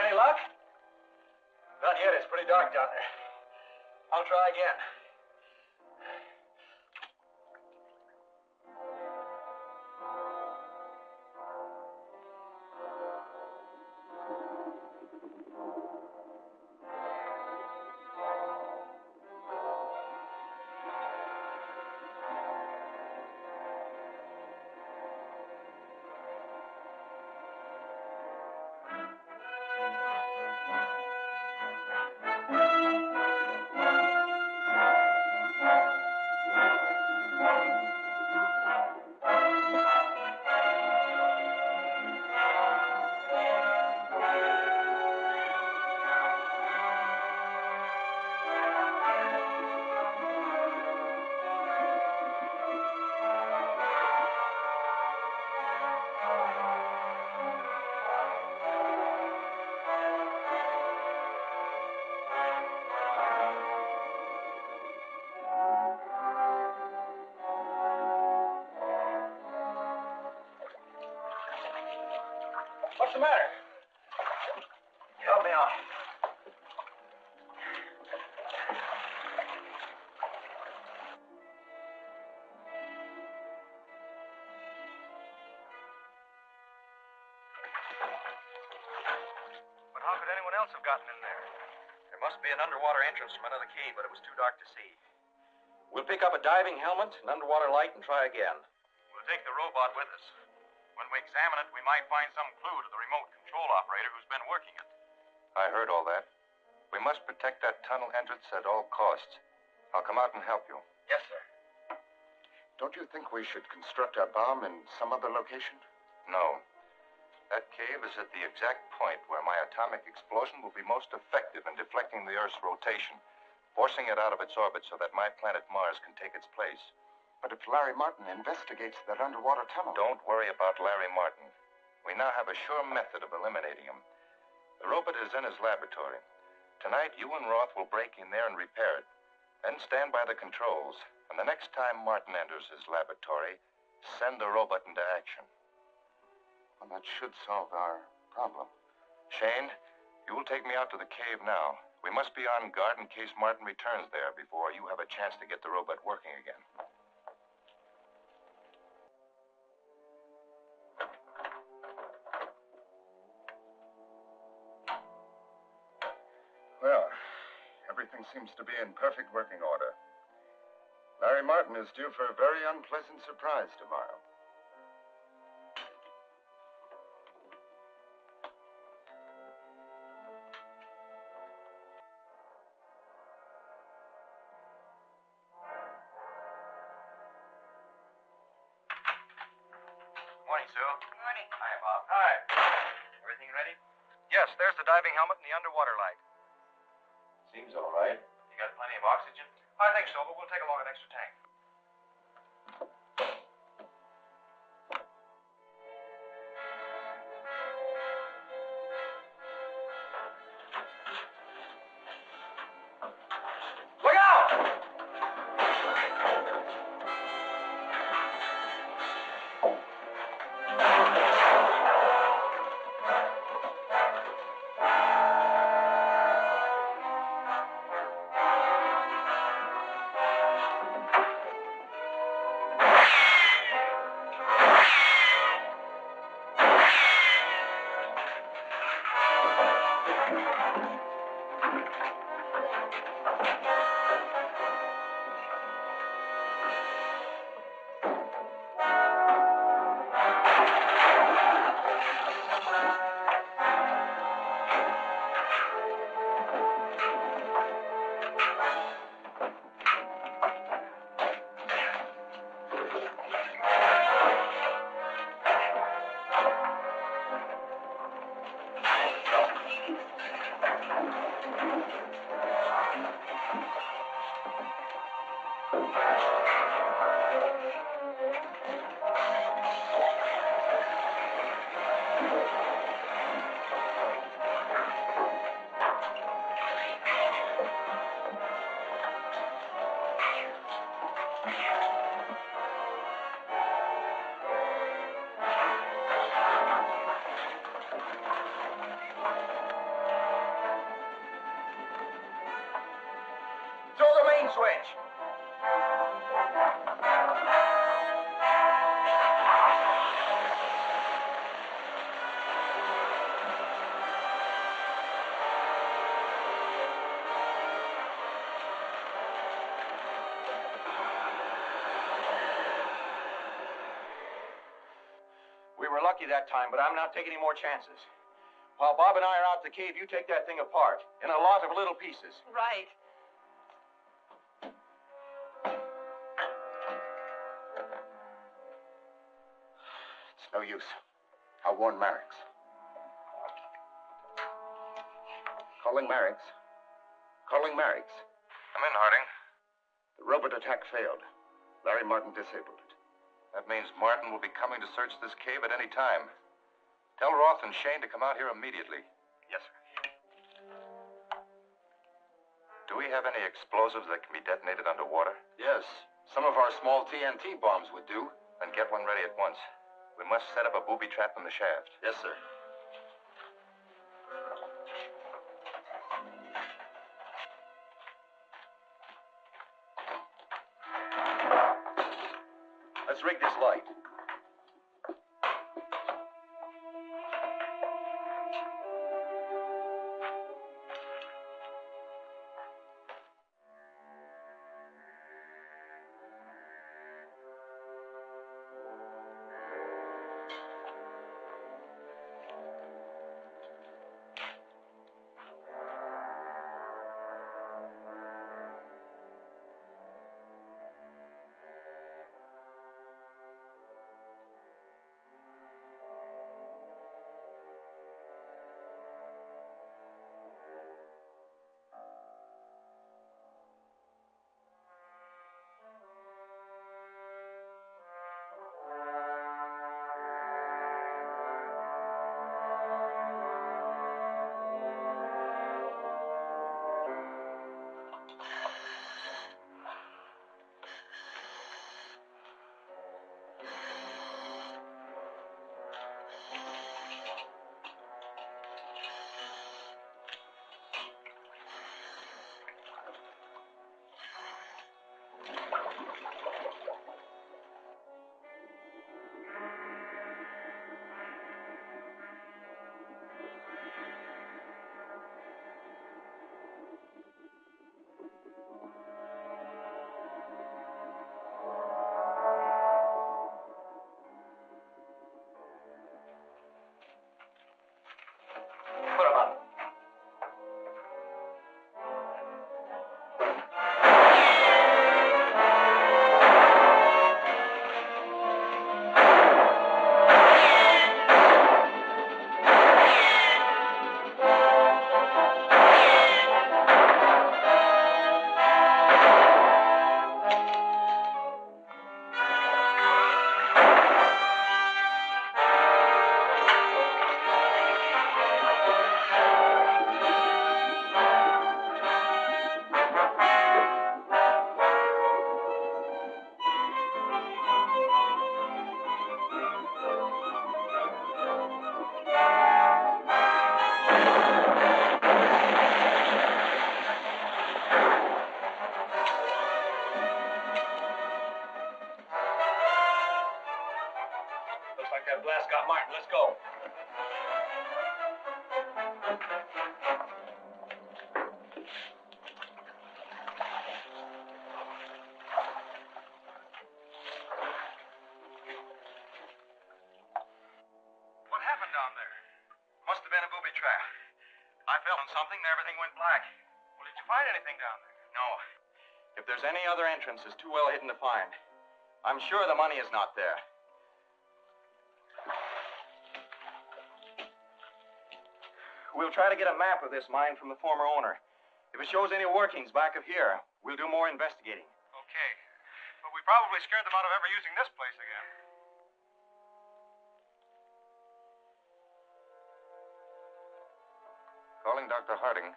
Any luck? None yet. It's pretty dark down there. I'll try again. What's the matter? Help me out. But how could anyone else have gotten in there? There must be an underwater entrance from another cave, but it was too dark to see. We'll pick up a diving helmet, an underwater light, and try again. We'll take the robot with us. When we examine it, we might find some clue to the remote control operator who's been working it. I heard all that. We must protect that tunnel entrance at all costs. I'll come out and help you. Yes, sir. Don't you think we should construct our bomb in some other location? No. That cave is at the exact point where my atomic explosion will be most effective in deflecting the Earth's rotation, forcing it out of its orbit so that my planet Mars can take its place. But if Larry Martin investigates that underwater tunnel... Don't worry about Larry Martin. We now have a sure method of eliminating him. The robot is in his laboratory. Tonight, you and Roth will break in there and repair it. Then stand by the controls. And the next time Martin enters his laboratory, send the robot into action. Well, that should solve our problem. Shane, you will take me out to the cave now. We must be on guard in case Martin returns there before you have a chance to get the robot working again. Well, everything seems to be in perfect working order. Larry Martin is due for a very unpleasant surprise tomorrow. Morning, Sue. Morning. Hi, Bob. Hi. Everything ready? Yes, there's the diving helmet and the underwater light. Seems all right. You got plenty of oxygen? I think so, but we'll take along an extra tank. Look out! switch. We were lucky that time, but I'm not taking any more chances. While Bob and I are out the cave, you take that thing apart in a lot of little pieces. Right. It's no use. I'll warn Mareks. Calling Mareks. Calling Mareks. Come in, Harding. The robot attack failed. Larry Martin disabled it. That means Martin will be coming to search this cave at any time. Tell Roth and Shane to come out here immediately. Yes, sir. Do we have any explosives that can be detonated underwater? Yes. Some of our small TNT bombs would do. Then get one ready at once. We must set up a booby trap in the shaft. Yes, sir. Let's rig this light. blast got Martin. Let's go. What happened down there? Must have been a booby trap. I fell on something and everything went black. Well, did you find anything down there? No. If there's any other entrance, it's too well hidden to find. I'm sure the money is not there. We'll try to get a map of this mine from the former owner. If it shows any workings back of here, we'll do more investigating. Okay. But we probably scared them out of ever using this place again. Calling Dr. Harding.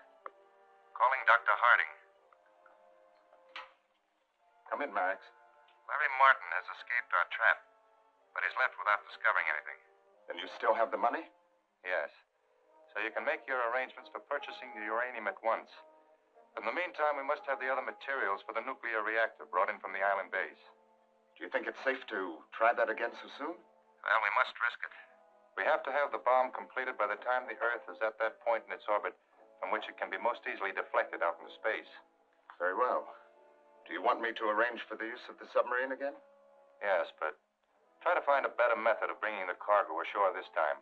Calling Dr. Harding. Come in, Mareks. Larry Martin has escaped our trap, but he's left without discovering anything. Then you still have the money? Yes. So you can make your arrangements for purchasing the uranium at once. In the meantime, we must have the other materials for the nuclear reactor brought in from the island base. Do you think it's safe to try that again so soon? Well, we must risk it. We have to have the bomb completed by the time the Earth is at that point in its orbit from which it can be most easily deflected out into space. Very well. Do you want me to arrange for the use of the submarine again? Yes, but try to find a better method of bringing the cargo ashore this time.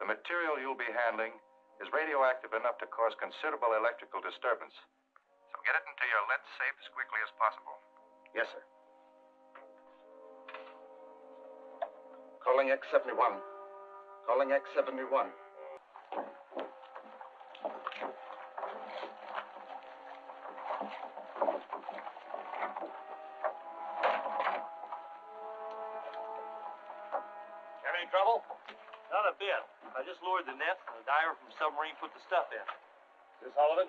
The material you'll be handling is radioactive enough to cause considerable electrical disturbance. So get it into your lead safe as quickly as possible. Yes, sir. Calling X-71. Calling X-71. Have any trouble? Not a bit. I just lowered the net, and the diver from submarine put the stuff in. Is this Holdren?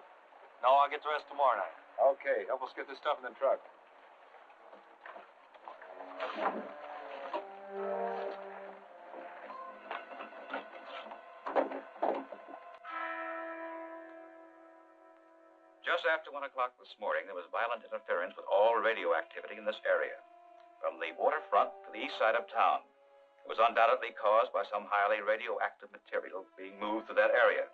No, I'll get the rest tomorrow night. Okay, help us get this stuff in the truck. Just after 1 o'clock this morning, there was violent interference with all radioactivity in this area, from the waterfront to the east side of town. It was undoubtedly caused by some highly radioactive material being moved through that area.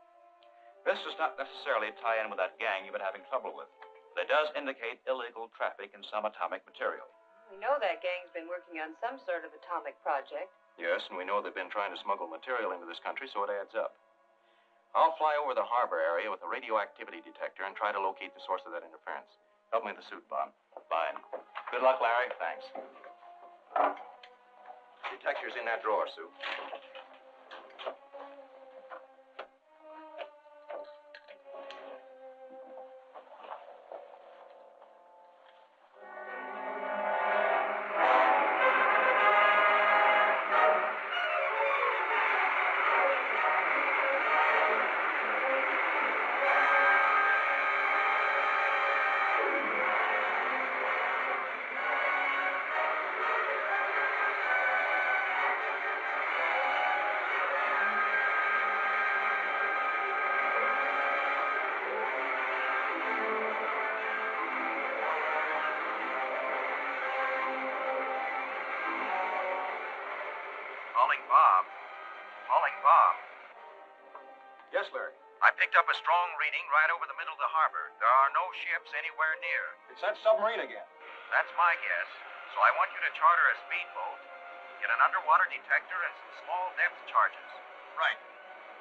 This does not necessarily tie in with that gang you've been having trouble with, but it does indicate illegal traffic in some atomic material. We know that gang's been working on some sort of atomic project. Yes, and we know they've been trying to smuggle material into this country, so it adds up. I'll fly over the harbor area with a radioactivity detector and try to locate the source of that interference. Help me with the suit, Bob. Fine. Good luck, Larry. Thanks. Detector's in that drawer, Sue. Calling Bob. Yes, Larry. I picked up a strong reading right over the middle of the harbor. There are no ships anywhere near. It's that submarine again. That's my guess. So I want you to charter a speedboat, get an underwater detector, and some small depth charges. Right.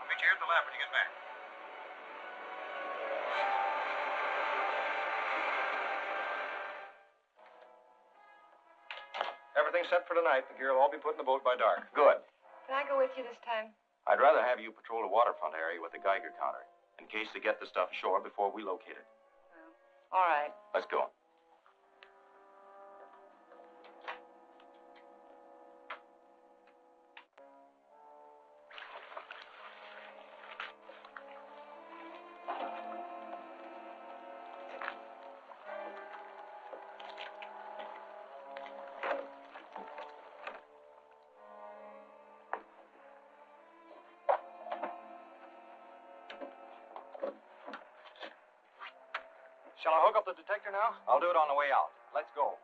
I'll meet you here at the lab when you get back. Everything's set for tonight. The gear will all be put in the boat by dark. Good. Can I go with you this time? I'd rather have you patrol the waterfront area with the Geiger counter, in case they get the stuff ashore before we locate it. All right. Let's go. Shall I hook up the detector now? I'll do it on the way out. Let's go.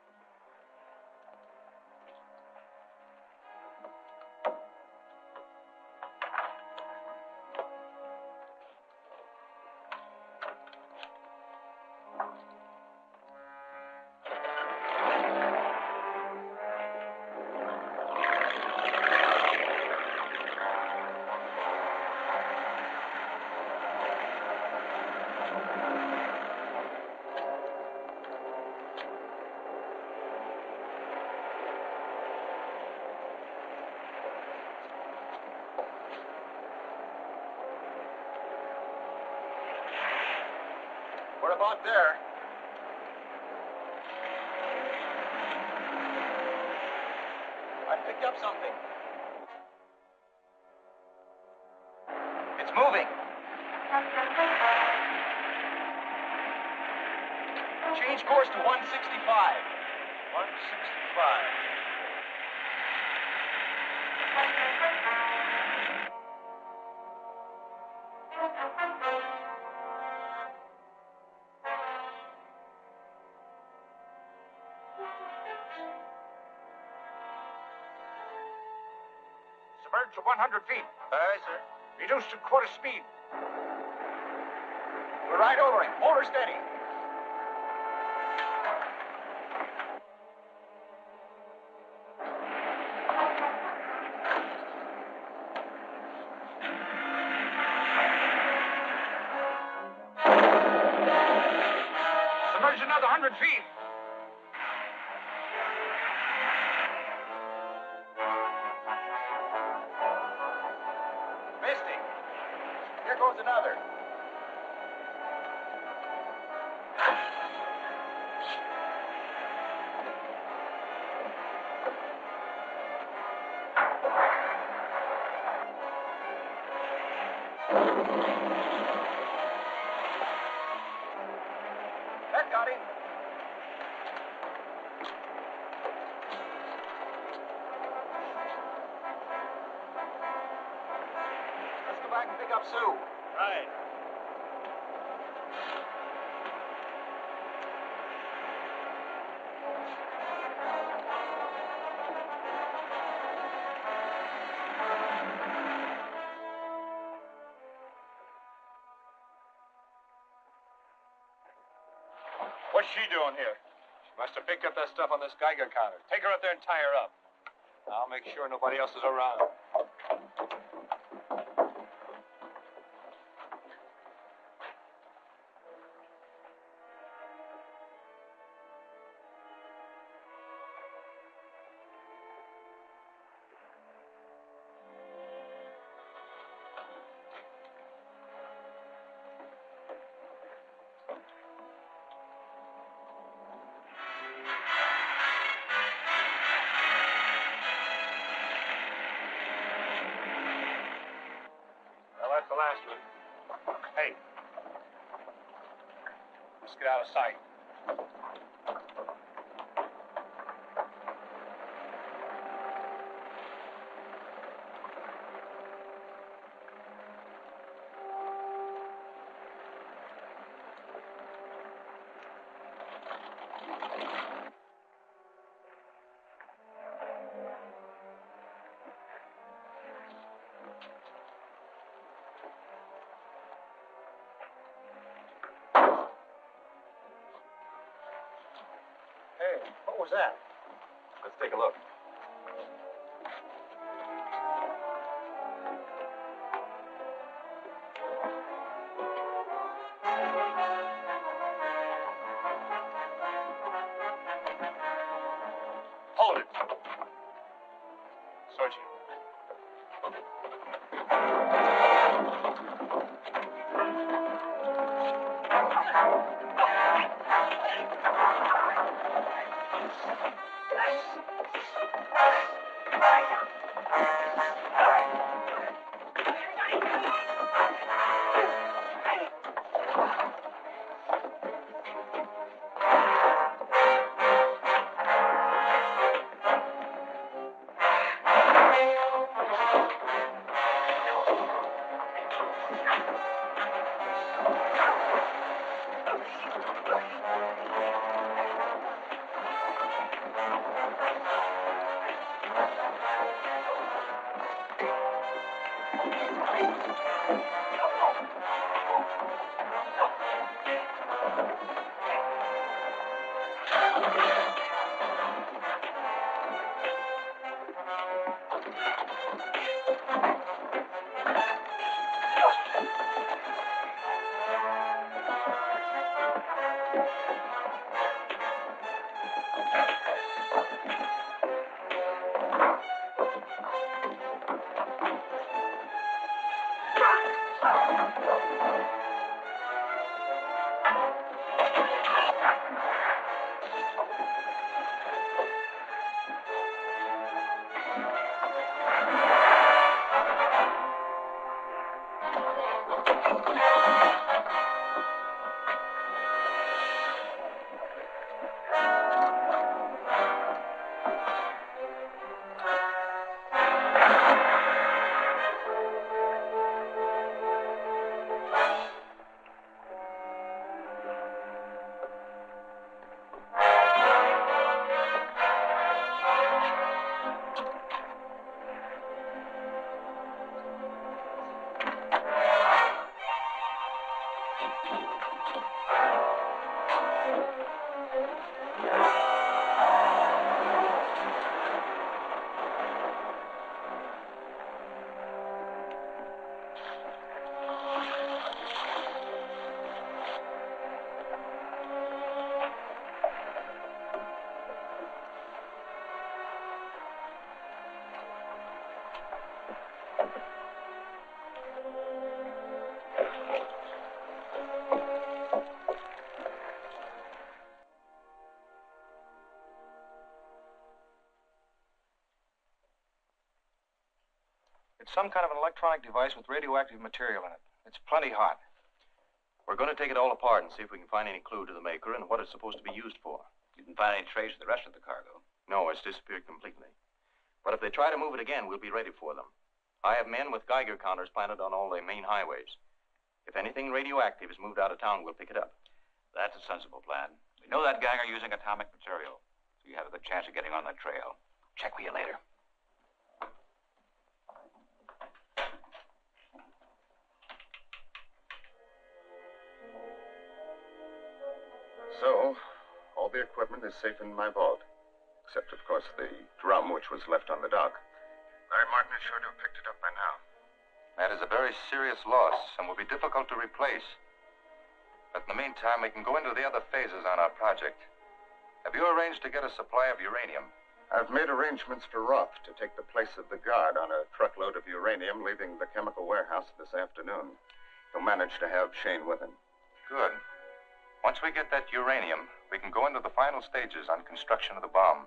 We're about there. I picked up something. It's moving. Change course to 165. 165. submerged to 100 feet. Aye, sir. Reduced to quarter speed. We're right over him. Hold her steady. Submerged another 100 feet. Misty. Here goes another. That got him. Let's go back and pick up Sue. Right. What's she doing here? She must have picked up that stuff on this Geiger counter. Take her up there and tie her up. I'll make sure nobody else is around. Well, that's the last one. Hey. Let's get out of sight. Hey, what was that? Let's take a look. Hold it. Search it. It's some kind of an electronic device with radioactive material in it. It's plenty hot. We're going to take it all apart and see if we can find any clue to the maker and what it's supposed to be used for. You didn't find any trace of the rest of the cargo? No, it's disappeared completely. But if they try to move it again, we'll be ready for them. I have men with Geiger counters planted on all the main highways. If anything radioactive is moved out of town, we'll pick it up. That's a sensible plan. We know that gang are using atomic material, so you have a good chance of getting on that trail. Check with you later. So, all the equipment is safe in my vault. Except, of course, the drum which was left on the dock. Larry Martin is sure to have picked it up by now. That is a very serious loss and will be difficult to replace. But in the meantime, we can go into the other phases on our project. Have you arranged to get a supply of uranium? I've made arrangements for Roth to take the place of the guard on a truckload of uranium leaving the chemical warehouse this afternoon. He'll manage to have Shane with him. Good. Once we get that uranium, we can go into the final stages on construction of the bomb.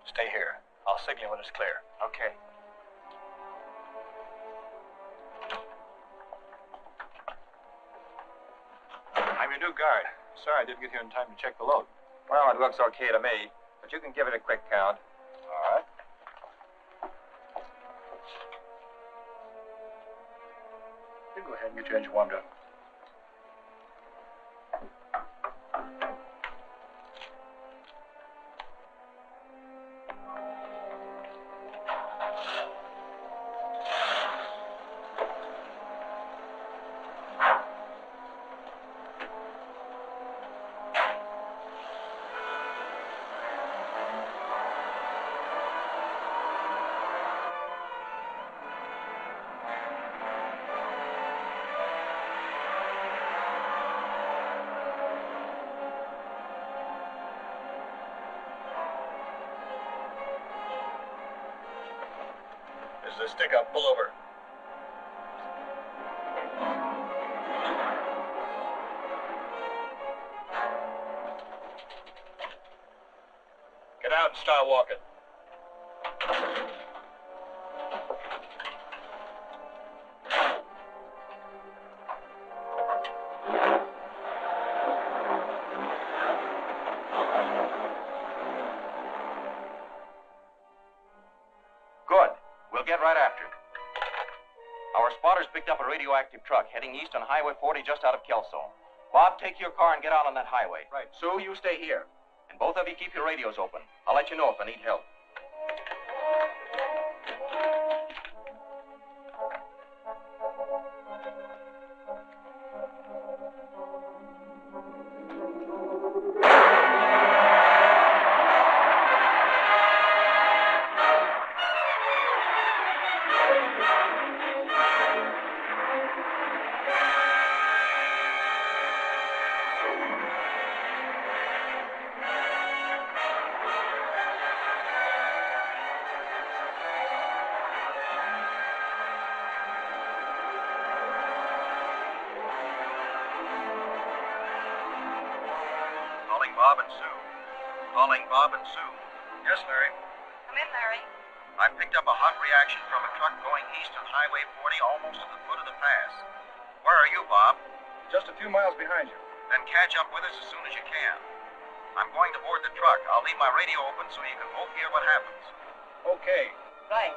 Stay here. I'll signal when it's clear. Okay. I'm your new guard. Sorry I didn't get here in time to check the load. Well, it looks okay to me, but you can give it a quick count. All right. You go ahead and get your engine warmed up. The stick up, pull over. Get out and start walking. Right after. Our spotters picked up a radioactive truck heading east on Highway 40 just out of Kelso. Bob, take your car and get out on that highway. Right. Sue, you stay here. And both of you keep your radios open. I'll let you know if I need help. Bob and Sue. Calling Bob and Sue. Yes, Larry. Come in, Larry. I picked up a hot reaction from a truck going east on Highway 40 almost to the foot of the pass. Where are you, Bob? Just a few miles behind you. Then catch up with us as soon as you can. I'm going to board the truck. I'll leave my radio open so you can both hear what happens. Okay. Right.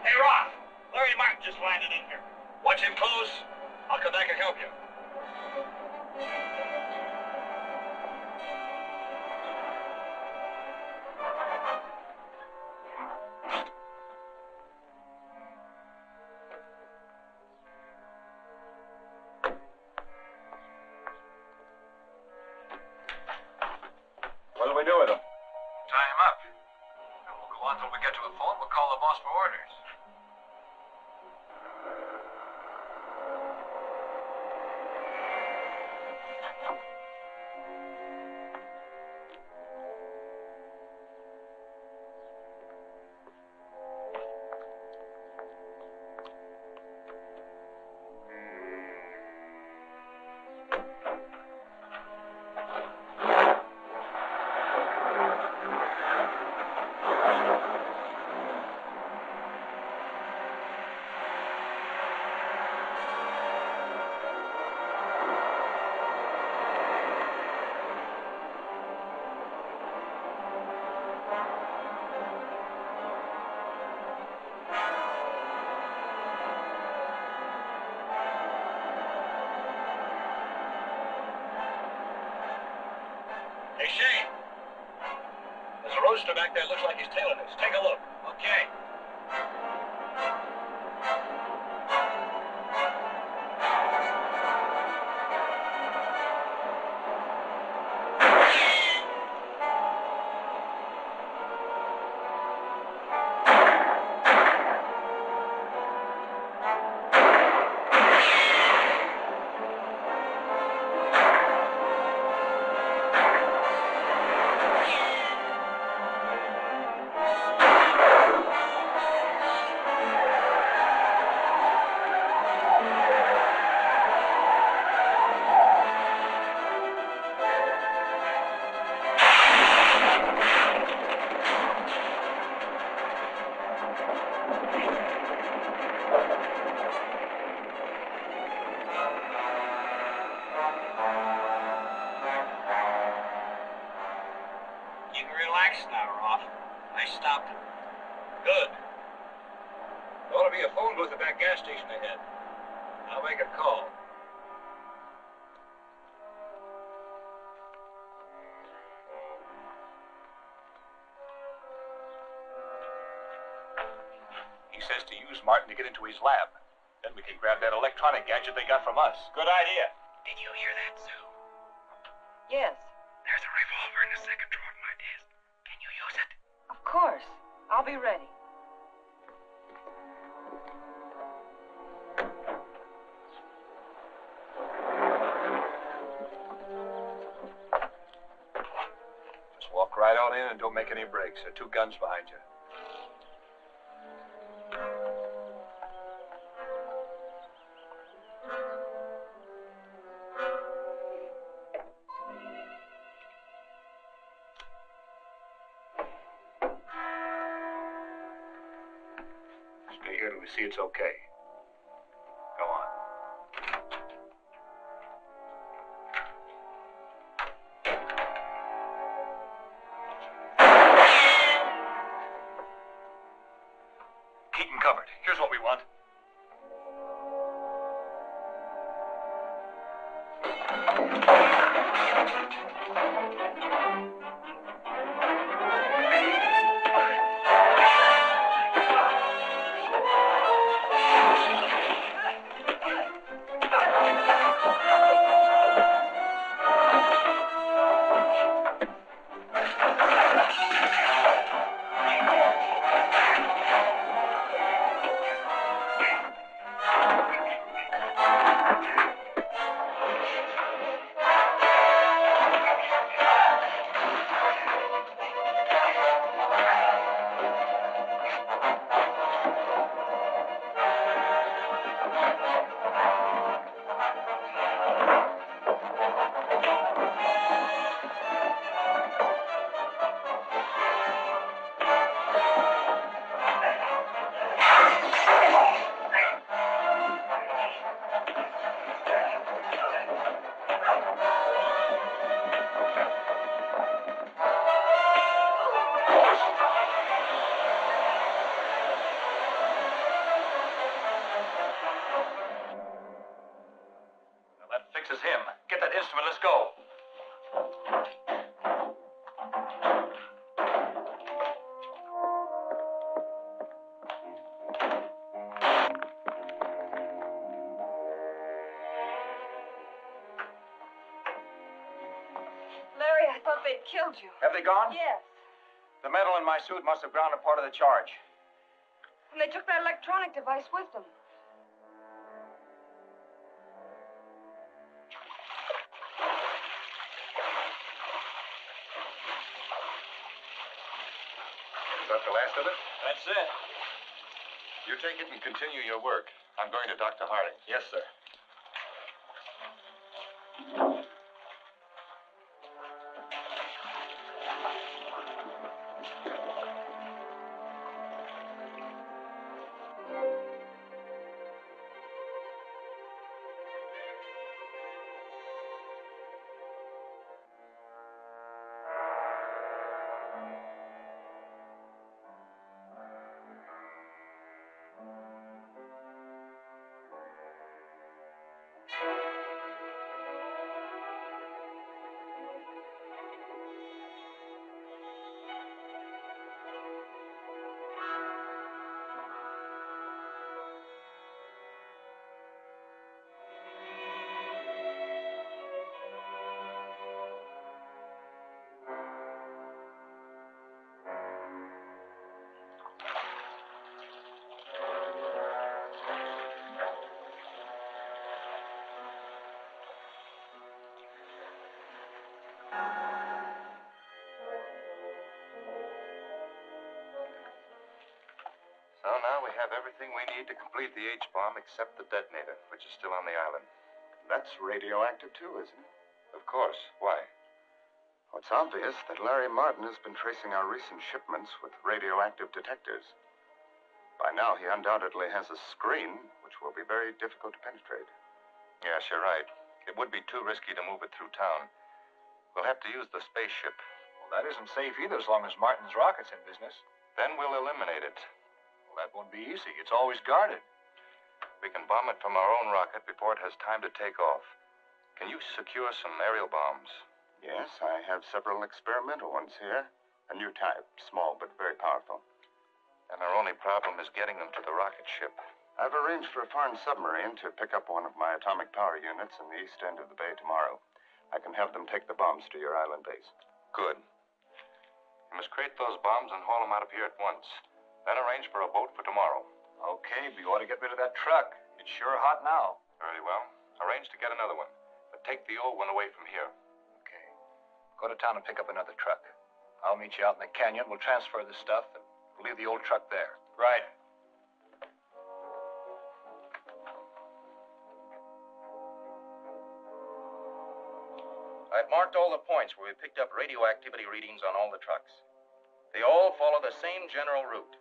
Hey, Roth, Larry Martin just landed in here. Watch him close. I'll come back and help you. What do we do with him? Tie him up. And we'll go on till we get to a phone. We'll call the boss for orders. Hey, Shane. There's a roadster back there. Looks like he's tailing us. Take a look. Okay. You can relax now, Roth. I stopped it. Good. There ought to be a phone booth at that gas station ahead. I'll make a call. He says to use Martin to get into his lab. Then we can grab that electronic gadget they got from us. Good idea. Did you hear that, Sue? Yes, There's a revolver in the second drawer of my desk. Can you use it? of course. I'll be ready. Just walk right on in and don't make any breaks. There are two guns behind you. Stay here till we see it's okay. Go on. Keep them covered. Here's what we want. thought they'd killed you. Have they gone? Yes. The metal in my suit must have grounded part of the charge. And they took that electronic device with them. Is that the last of it? That's it. You take it and continue your work. I'm going to Dr. Harding. Yes, sir. So now we have everything we need to complete the H-bomb except the detonator, which is still on the island. That's radioactive, too, isn't it? Of course. Why? Well, it's obvious that Larry Martin has been tracing our recent shipments with radioactive detectors. By now, he undoubtedly has a screen, which will be very difficult to penetrate. Yes, you're right. It would be too risky to move it through town. We'll have to use the spaceship. Well, that isn't safe either as long as Martin's rocket's in business. Then we'll eliminate it. Well, that won't be easy. It's always guarded. We can bomb it from our own rocket before it has time to take off. Can you secure some aerial bombs? Yes, I have several experimental ones here. A new type, small but very powerful. And our only problem is getting them to the rocket ship. I've arranged for a foreign submarine to pick up one of my atomic power units in the east end of the bay tomorrow. I can have them take the bombs to your island base. Good. You must crate those bombs and haul them out of here at once. Then arrange for a boat for tomorrow. Okay, we ought to get rid of that truck. It's sure hot now. Very well. Arrange to get another one. But take the old one away from here. Okay. Go to town and pick up another truck. I'll meet you out in the canyon. We'll transfer the stuff and we'll leave the old truck there. Right. I've marked all the points where we picked up radioactivity readings on all the trucks. They all follow the same general route.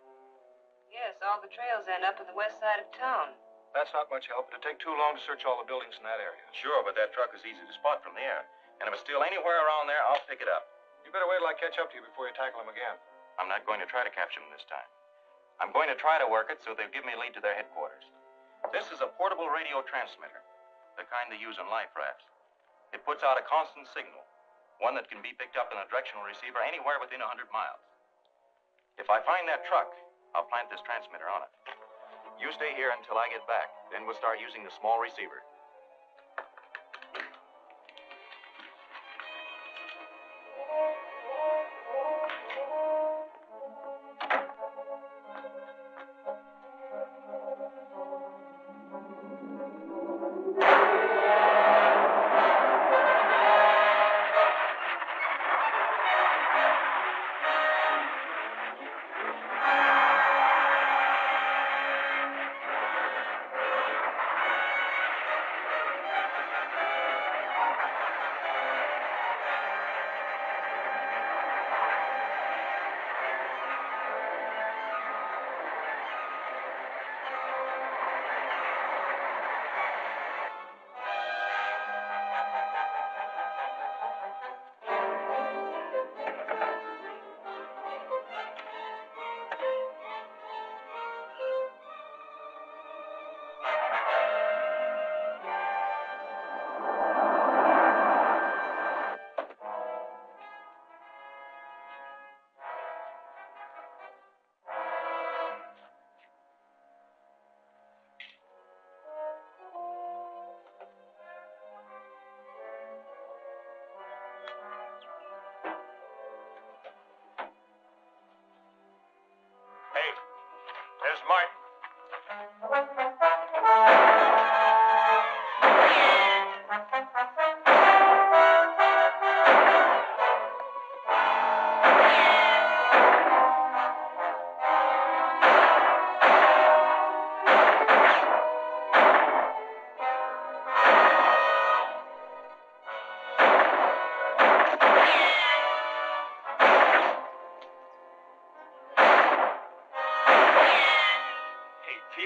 Yes, all the trails end up to the west side of town. That's not much help. It'll take too long to search all the buildings in that area. Sure, but that truck is easy to spot from the air. And if it's still anywhere around there, I'll pick it up. You better wait till I catch up to you before you tackle him again. I'm not going to try to capture them this time. I'm going to try to work it so they'll give me a lead to their headquarters. This is a portable radio transmitter, the kind they use in life rafts. It puts out a constant signal, one that can be picked up in a directional receiver anywhere within 100 miles. If I find that truck, I'll plant this transmitter on it. You stay here until I get back. Then we'll start using the small receiver.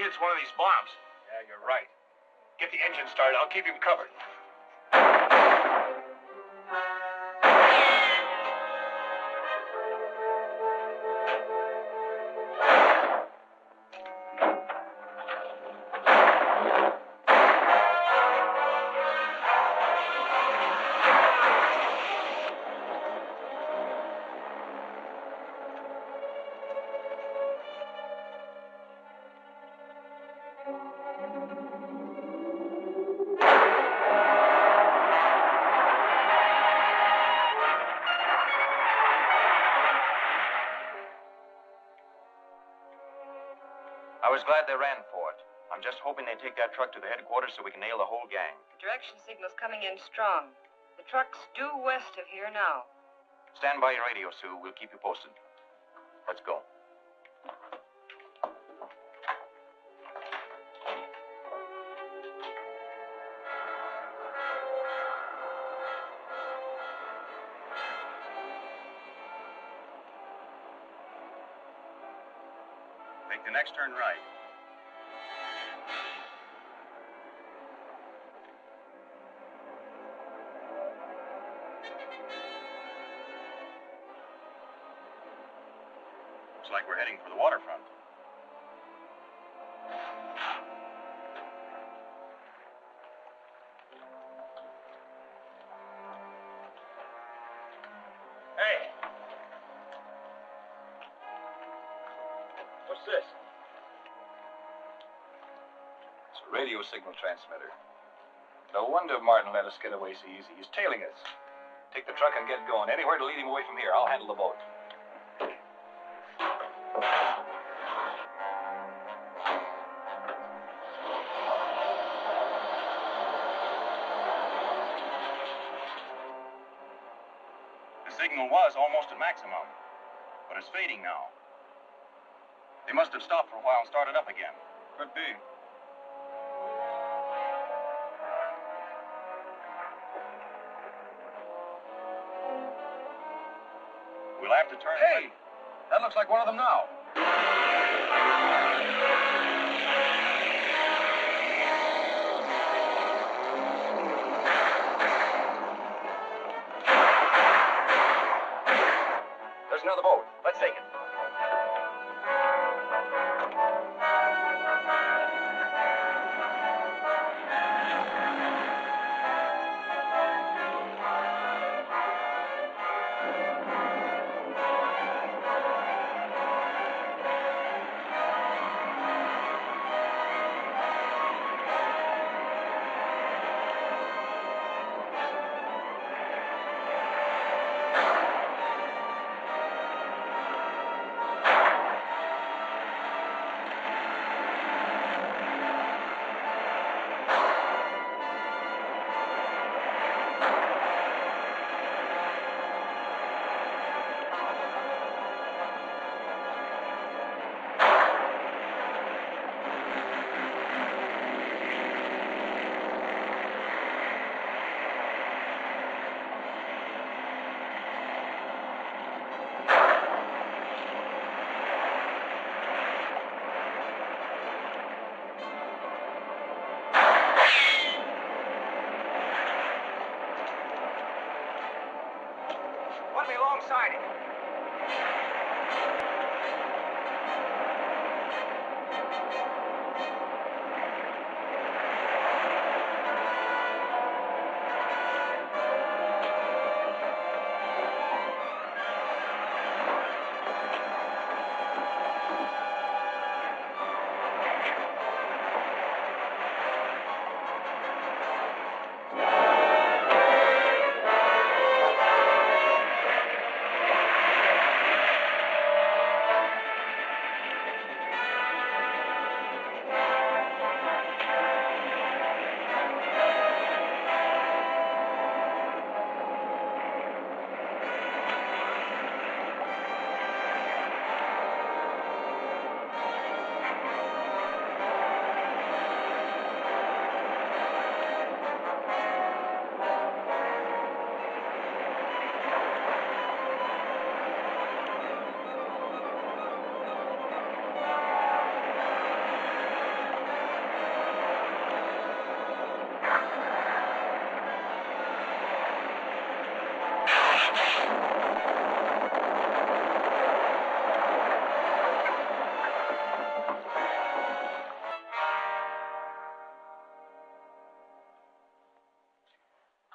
It's one of these bombs. Yeah, you're right. Get the engine started. I'll keep him covered. I was glad they ran for it. I'm just hoping they take that truck to the headquarters so we can nail the whole gang. The direction signal's coming in strong. The truck's due west of here now. Stand by your radio, Sue. We'll keep you posted. Let's go. Take the next turn right. Looks like we're heading for the waterfront. Hey. What's this? It's a radio signal transmitter. No wonder Martin let us get away so easy. He's tailing us. Take the truck and get going. Anywhere to lead him away from here. I'll handle the boat. The signal was almost at maximum, but it's fading now. They must have stopped for a while and started up again. Could be. We'll have to turn. Hey! That looks like one of them now. There's another boat. Let's take it.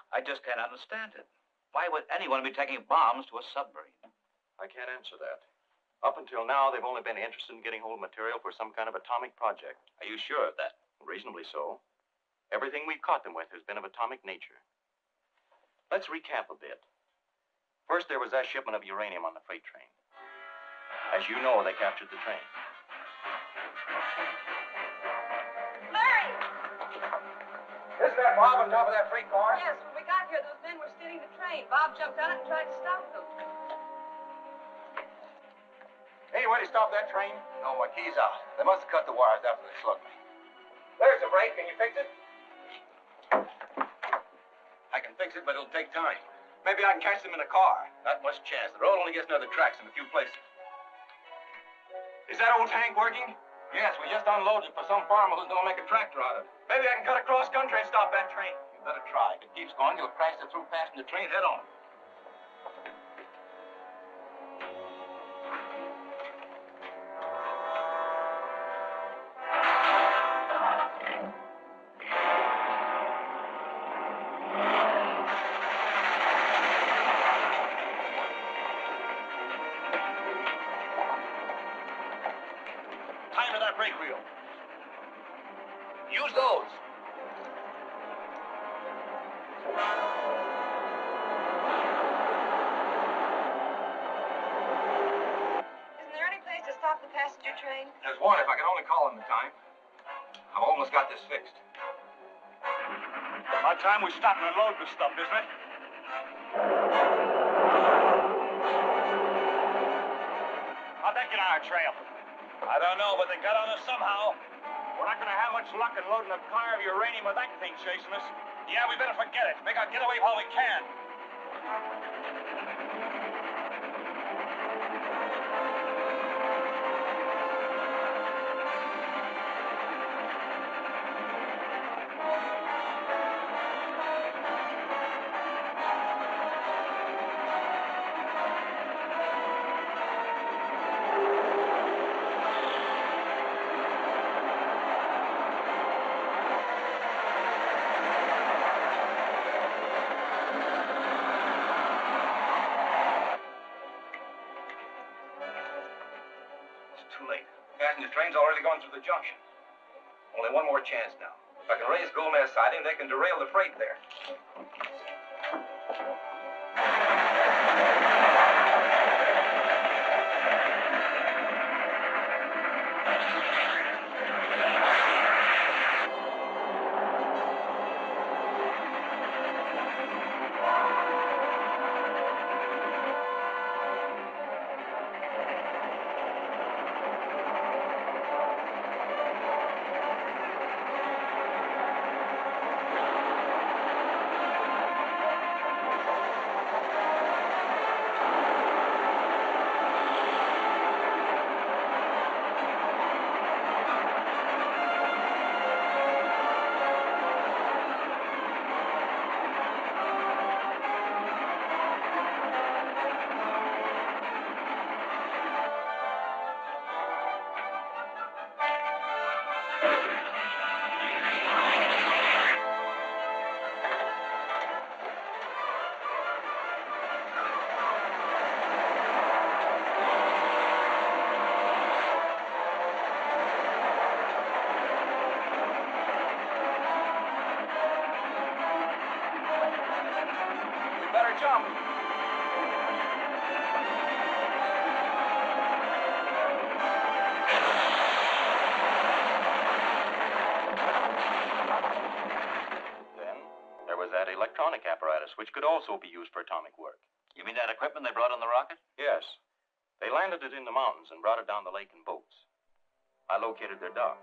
I just can't understand it. Why would anyone be taking bombs to a submarine? I can't answer that. Up until now, they've only been interested in getting hold of material for some kind of atomic project. Are you sure of that? Reasonably so. Everything we've caught them with has been of atomic nature. Let's recap a bit. First, there was that shipment of uranium on the freight train. As you know, they captured the train. Larry! Isn't that Bob on top of that freight car? Yes, when we got here, those men were stealing the train. Bob jumped on it and tried to stop them. Any way to stop that train? No, my key's out. They must have cut the wires after they slugged me. There's a brake. Can you fix it? I can fix it, but it'll take time. Maybe I can catch them in a car. Not much chance. The road only gets another tracks in a few places. Is that old tank working? Yes, we just unloaded for some farmer who's going to make a tractor out of it. Maybe I can cut across country and stop that train. You better try. If it keeps going, you'll crash the through passenger train head on. Time to that brake wheel. Use those. Isn't there any place to stop the passenger train? There's one if I can only call in the time. I've almost got this fixed. About time we stop and unload this stuff, isn't it? How'd that get on our trail? I don't know, but they got on us somehow. We're not going to have much luck in loading a car of uranium with that thing chasing us. Yeah, we better forget it. Make our getaway while we can. Passenger train's already gone through the junction. Only one more chance now. If I can raise Gomez siding, they can derail the freight there. Jump. Then there was that electronic apparatus, which could also be used for atomic work. You mean that equipment they brought on the rocket? Yes. They landed it in the mountains and brought it down the lake in boats. I located their dock.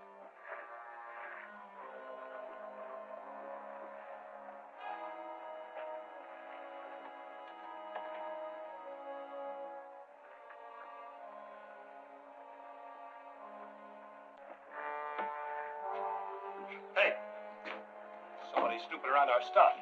Hey, somebody's snooping around our stuff.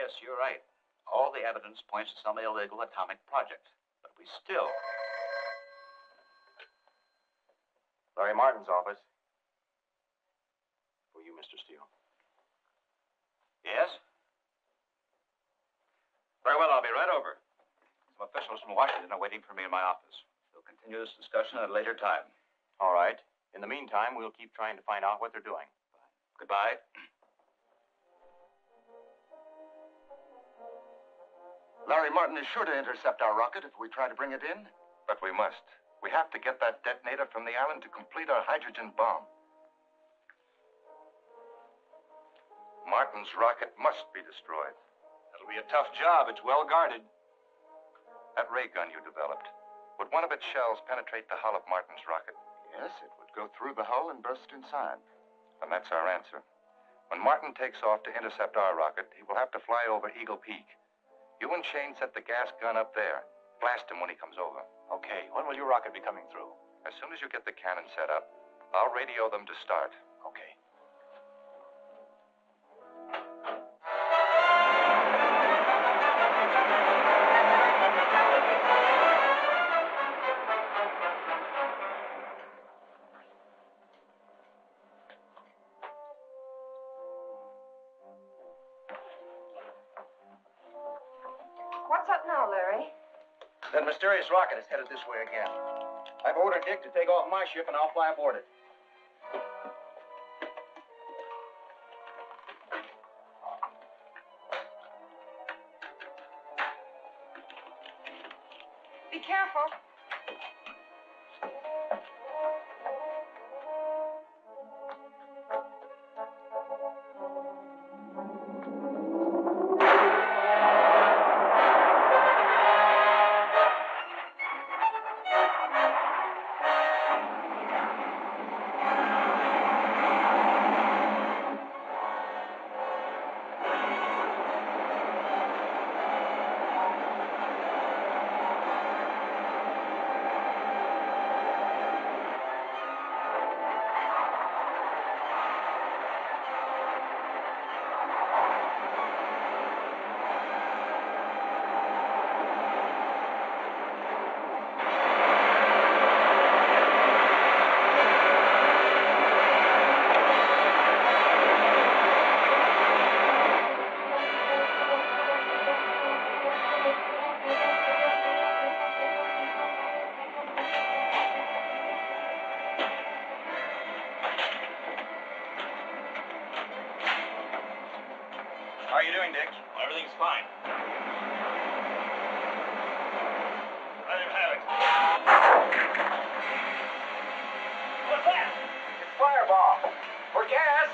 Yes, you're right. All the evidence points to some illegal atomic project. But we still... Larry Martin's office. For you, Mr. Steele. Yes? Very well, I'll be right over. Some officials from Washington are waiting for me in my office. We'll continue this discussion at a later time. All right. In the meantime, we'll keep trying to find out what they're doing. Goodbye. Larry Martin is sure to intercept our rocket if we try to bring it in. But we must. We have to get that detonator from the island to complete our hydrogen bomb. Martin's rocket must be destroyed. That'll be a tough job. It's well guarded. That ray gun you developed, would one of its shells penetrate the hull of Martin's rocket? Yes, it would go through the hull and burst inside. And that's our answer. When Martin takes off to intercept our rocket, he will have to fly over Eagle Peak. You and Shane set the gas gun up there. Blast him when he comes over. Okay, when will your rocket be coming through? As soon as you get the cannon set up, I'll radio them to start. Okay. What's up now, Larry? That mysterious rocket is headed this way again. I've ordered Dick to take off my ship, and I'll fly aboard it. Be careful. How are you doing, Dick? Everything's fine. Let him have it. What's that? It's fireball. For gas.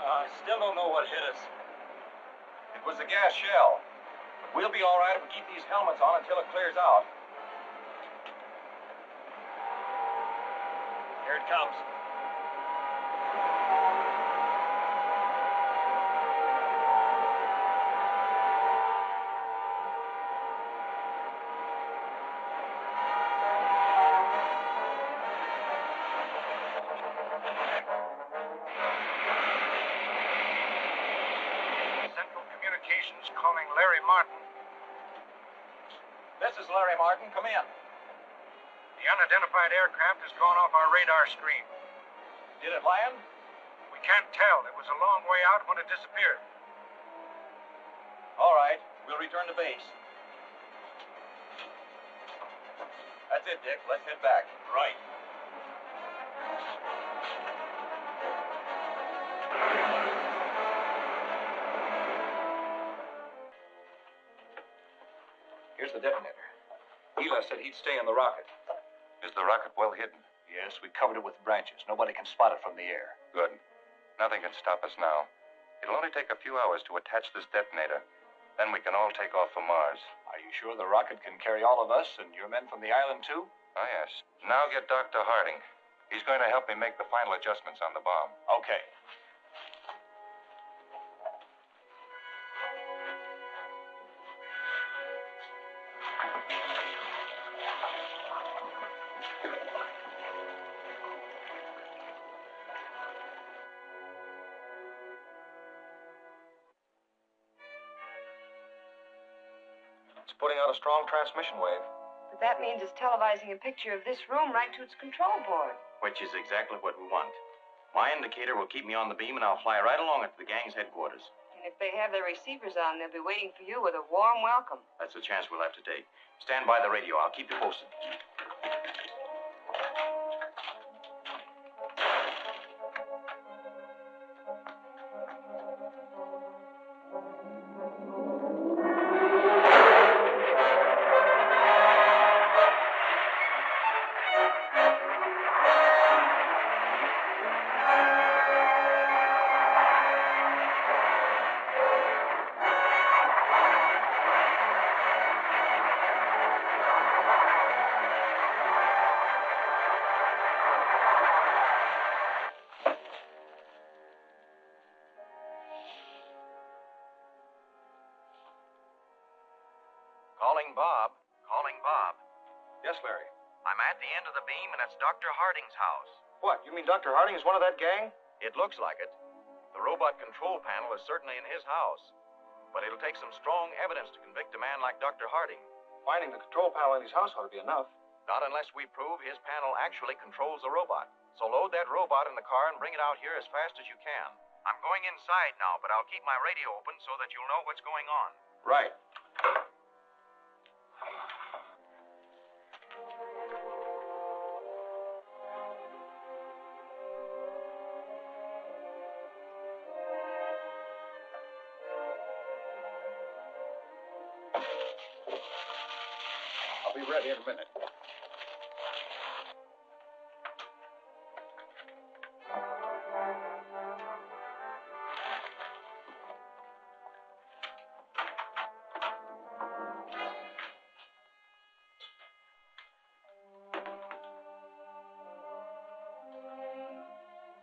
I still don't know what hit us. It was a gas shell. But we'll be all right if we keep these helmets on until it clears out. Here it comes. Central Communications calling Larry Martin. This is Larry Martin. Come in. The unidentified aircraft has gone off our radar screen. Did it land? We can't tell. It was a long way out when it disappeared. All right. We'll return to base. That's it, Dick. Let's head back. Right. Here's the detonator. Eli said he'd stay in the rocket. Is the rocket well hidden? Yes, we covered it with branches. Nobody can spot it from the air. Good. Nothing can stop us now. It'll only take a few hours to attach this detonator. Then we can all take off for Mars. Are you sure the rocket can carry all of us and your men from the island, too? Oh, yes. Now get Dr. Harding. He's going to help me make the final adjustments on the bomb. Okay. It's putting out a strong transmission wave. But that means it's televising a picture of this room right to its control board. Which is exactly what we want. My indicator will keep me on the beam, and I'll fly right along it to the gang's headquarters. And if they have their receivers on, they'll be waiting for you with a warm welcome. That's a chance we'll have to take. Stand by the radio. I'll keep you posted. Calling Bob. Yes, Larry. I'm at the end of the beam, and it's Dr. Harding's house. What, you mean Dr. Harding is one of that gang? It looks like it. The robot control panel is certainly in his house. But it'll take some strong evidence to convict a man like Dr. Harding. Finding the control panel in his house ought to be enough. Not unless we prove his panel actually controls the robot. So load that robot in the car and bring it out here as fast as you can. I'm going inside now, but I'll keep my radio open so that you'll know what's going on. Right. I'll be ready in a minute.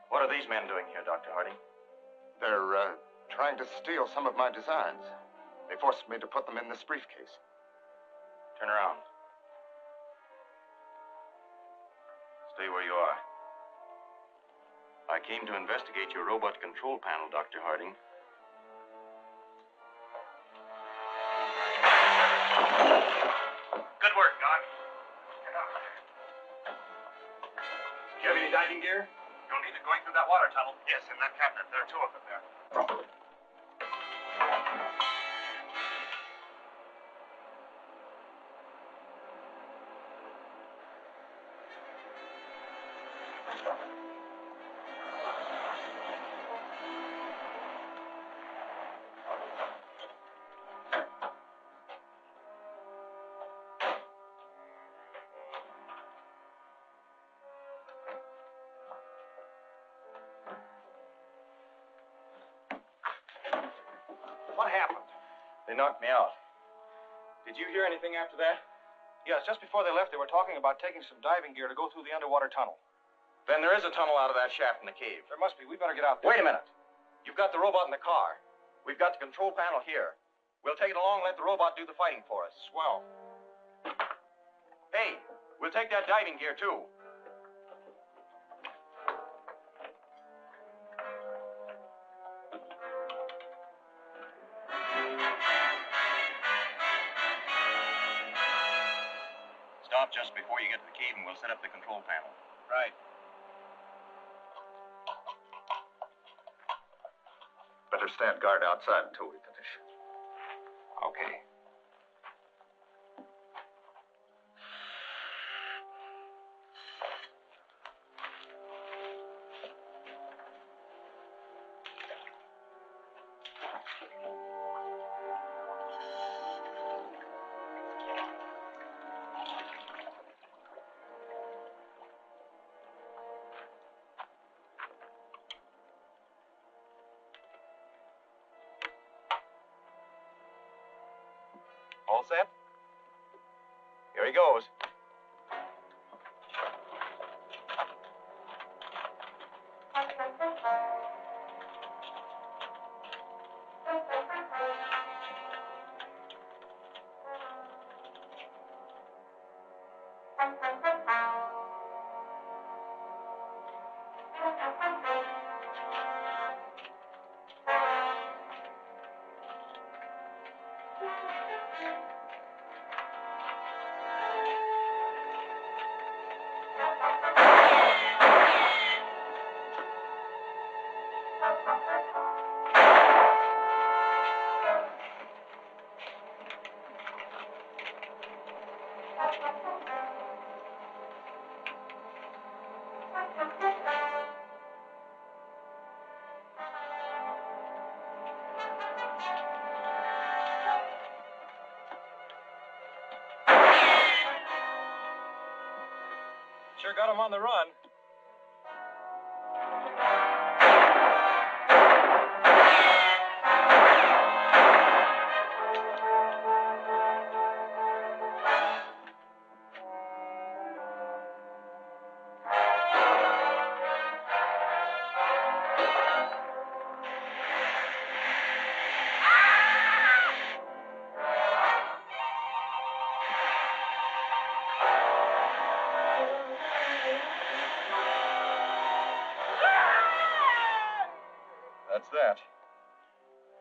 What are these men doing here, Dr. Harding? They're trying to steal some of my designs. They forced me to put them in this briefcase. Turn around. Stay where you are. I came to investigate your robot control panel, Dr. Harding. Good work, Doc. Do you have any diving gear? You'll need it going through that water tunnel. Yes, in that cabinet. There are two of them there. What happened? They knocked me out. Did you hear anything after that? Yes, just before they left, they were talking about taking some diving gear to go through the underwater tunnel. Then there is a tunnel out of that shaft in the cave. There must be. We better get out there. Wait a minute. You've got the robot in the car. We've got the control panel here. We'll take it along and let the robot do the fighting for us. Swell. Hey, we'll take that diving gear, too. Stop just before you get to the cave and we'll set up the control panel. Right. Better stand guard outside until we finish. Okay. All set? Here he goes. Sure got him on the run. That's that.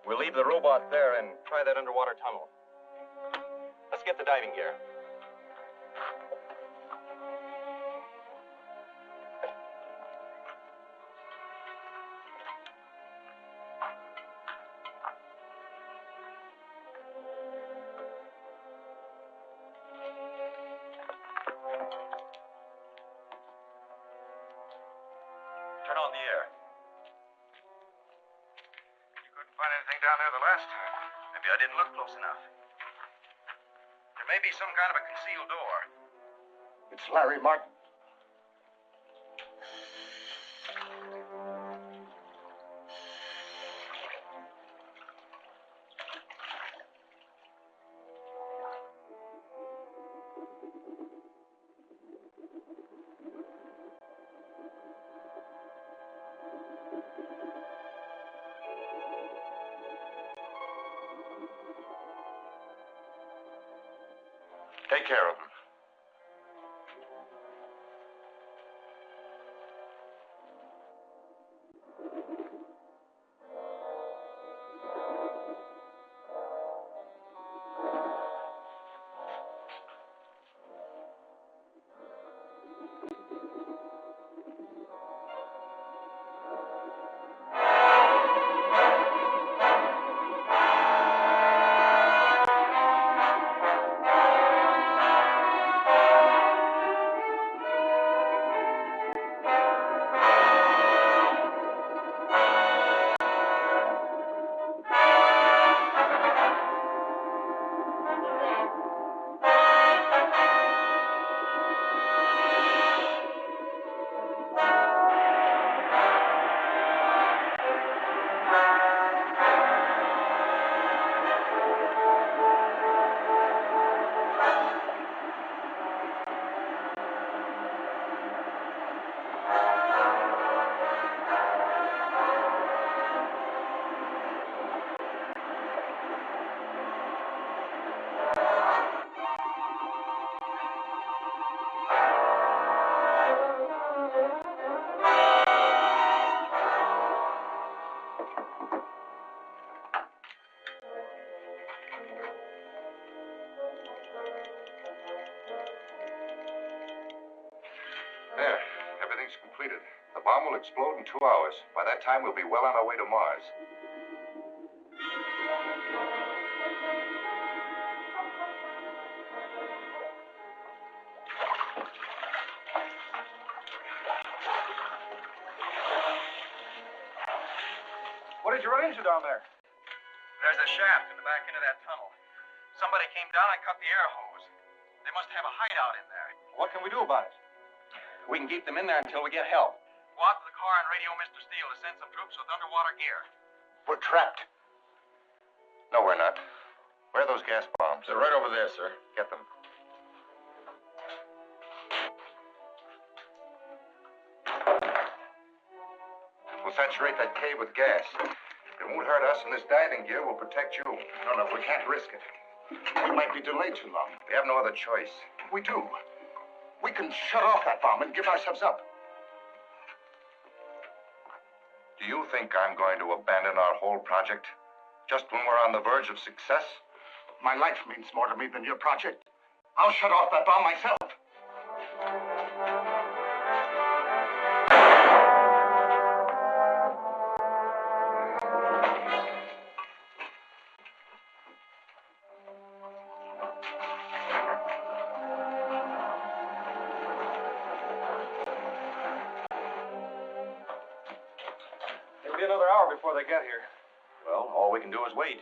We'll leave the robot there and try that underwater tunnel. Let's get the diving gear. Turn on the air. You couldn't find anything down there the last time. Maybe I didn't look close enough. There may be some kind of a concealed door. It's Larry Martin. Take care of him. There. Everything's completed. The bomb will explode in 2 hours. By that time, we'll be well on our way to Mars. What did you run into down there? There's a shaft in the back end of that tunnel. Somebody came down and cut the air hose. They must have a hideout in there. What can we do about it? We can keep them in there until we get help. Go out to the car and radio Mr. Steele to send some troops with underwater gear. We're trapped. No, we're not. Where are those gas bombs? They're right over there, sir. Get them. We'll saturate that cave with gas. It won't hurt us, and this diving gear will protect you. No, we can't risk it. We might be delayed too long. We have no other choice. We do. We can shut off that bomb and give ourselves up. Do you think I'm going to abandon our whole project just when we're on the verge of success? My life means more to me than your project. I'll shut off that bomb myself. It'll be another hour before they get here. Well, all we can do is wait.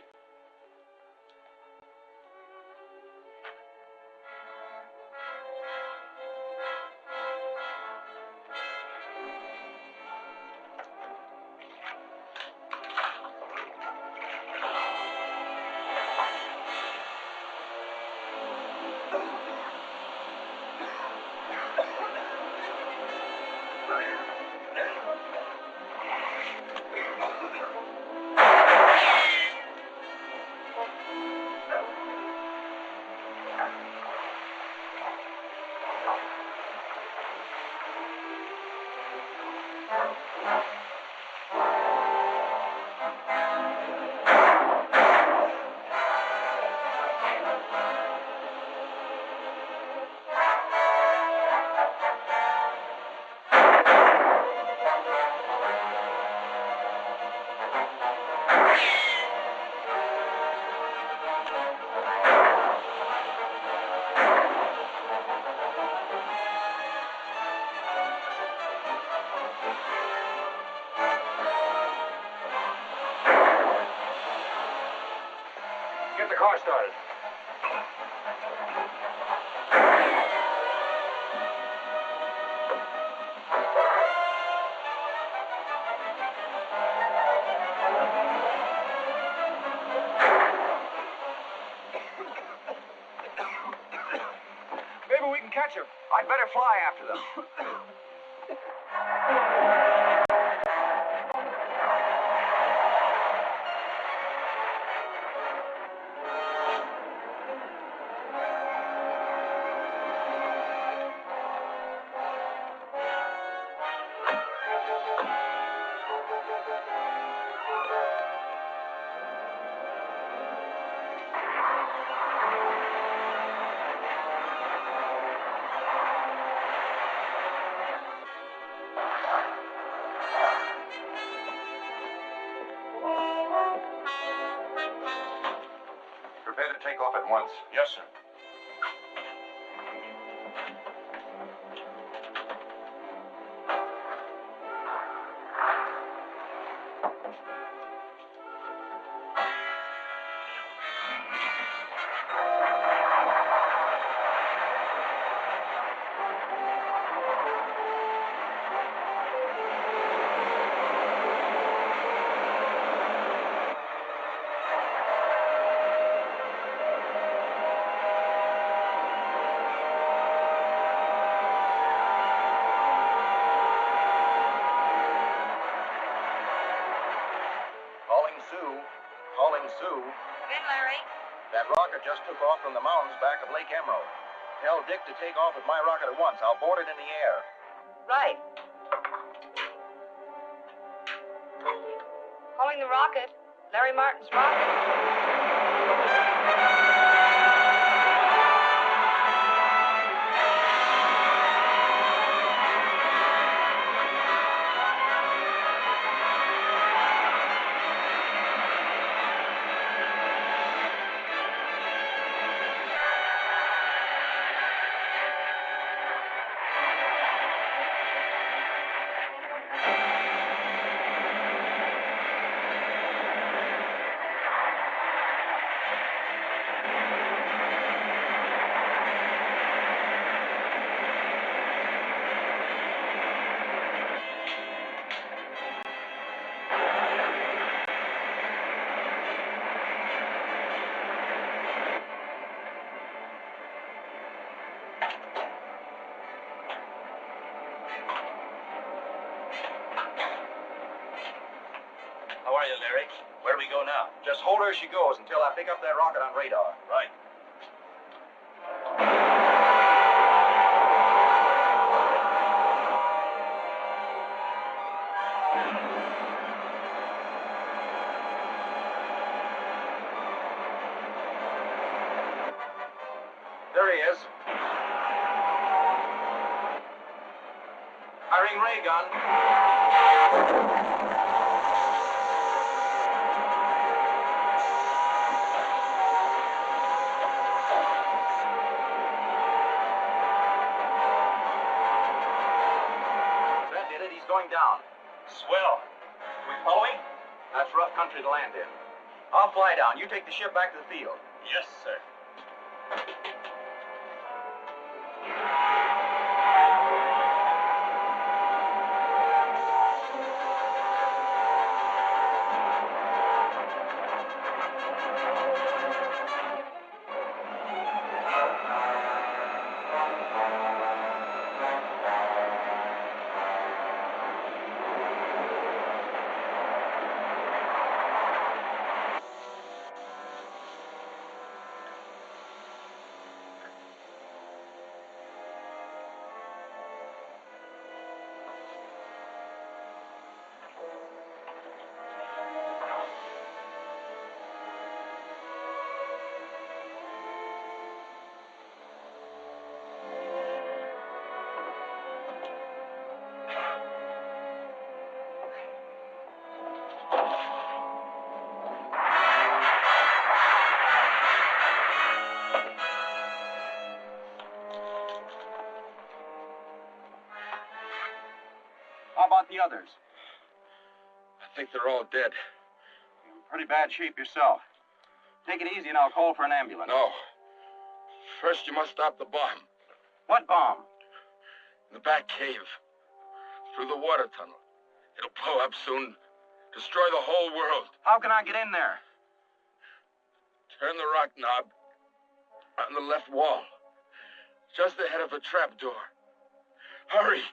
Get the car started. Maybe we can catch him. I'd better fly after them. Prepare to take off at once. Yes, sir. Sue. Ben, Larry. That rocket just took off from the mountains back of Lake Emerald. Tell Dick to take off with my rocket at once. I'll board it in the air. Right. Calling the rocket. Larry Martin's rocket. are you, Larry? Where do we go now? Just hold her as she goes until I pick up that rocket on radar. Right. There he is. Firing ray gun. That did it. He's going down. Swell. We following? That's rough country to land in. I'll fly down. You take the ship back to the field. Yes, sir. How about the others? I think they're all dead. You're in pretty bad shape yourself. Take it easy and I'll call for an ambulance. No. First, you must stop the bomb. What bomb? In the back cave. Through the water tunnel. It'll blow up soon. Destroy the whole world. How can I get in there? Turn the rock knob on the left wall. Just ahead of a trap door. Hurry!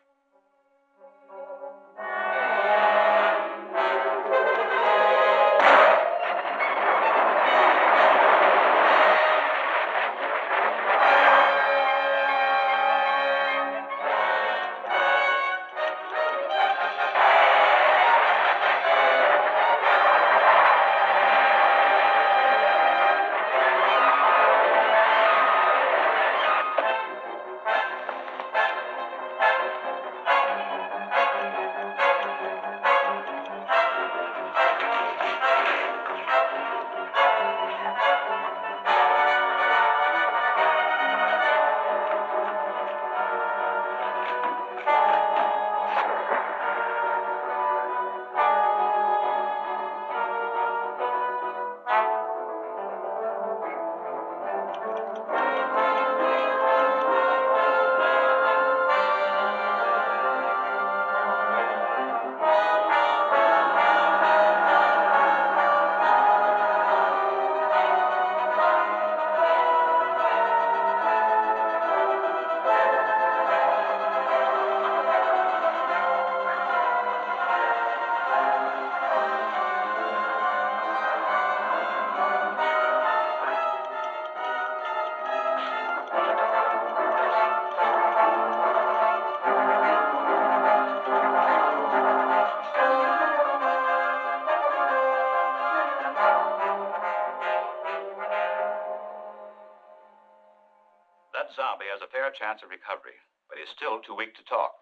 That zombie has a fair chance of recovery, but he's still too weak to talk.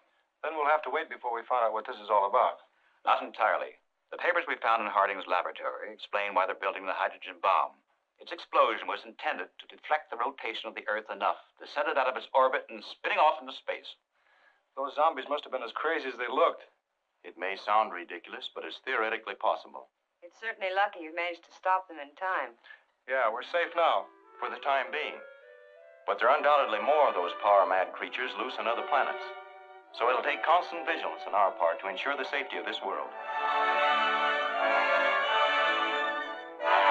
Then we'll have to wait before we find out what this is all about. Not entirely. The papers we found in Harding's laboratory explain why they're building the hydrogen bomb. Its explosion was intended to deflect the rotation of the Earth enough to send it out of its orbit and spinning off into space. Those zombies must have been as crazy as they looked. It may sound ridiculous, but it's theoretically possible. It's certainly lucky you've managed to stop them in time. Yeah, we're safe now. For the time being. But there are undoubtedly more of those power-mad creatures loose on other planets. So it'll take constant vigilance on our part to ensure the safety of this world.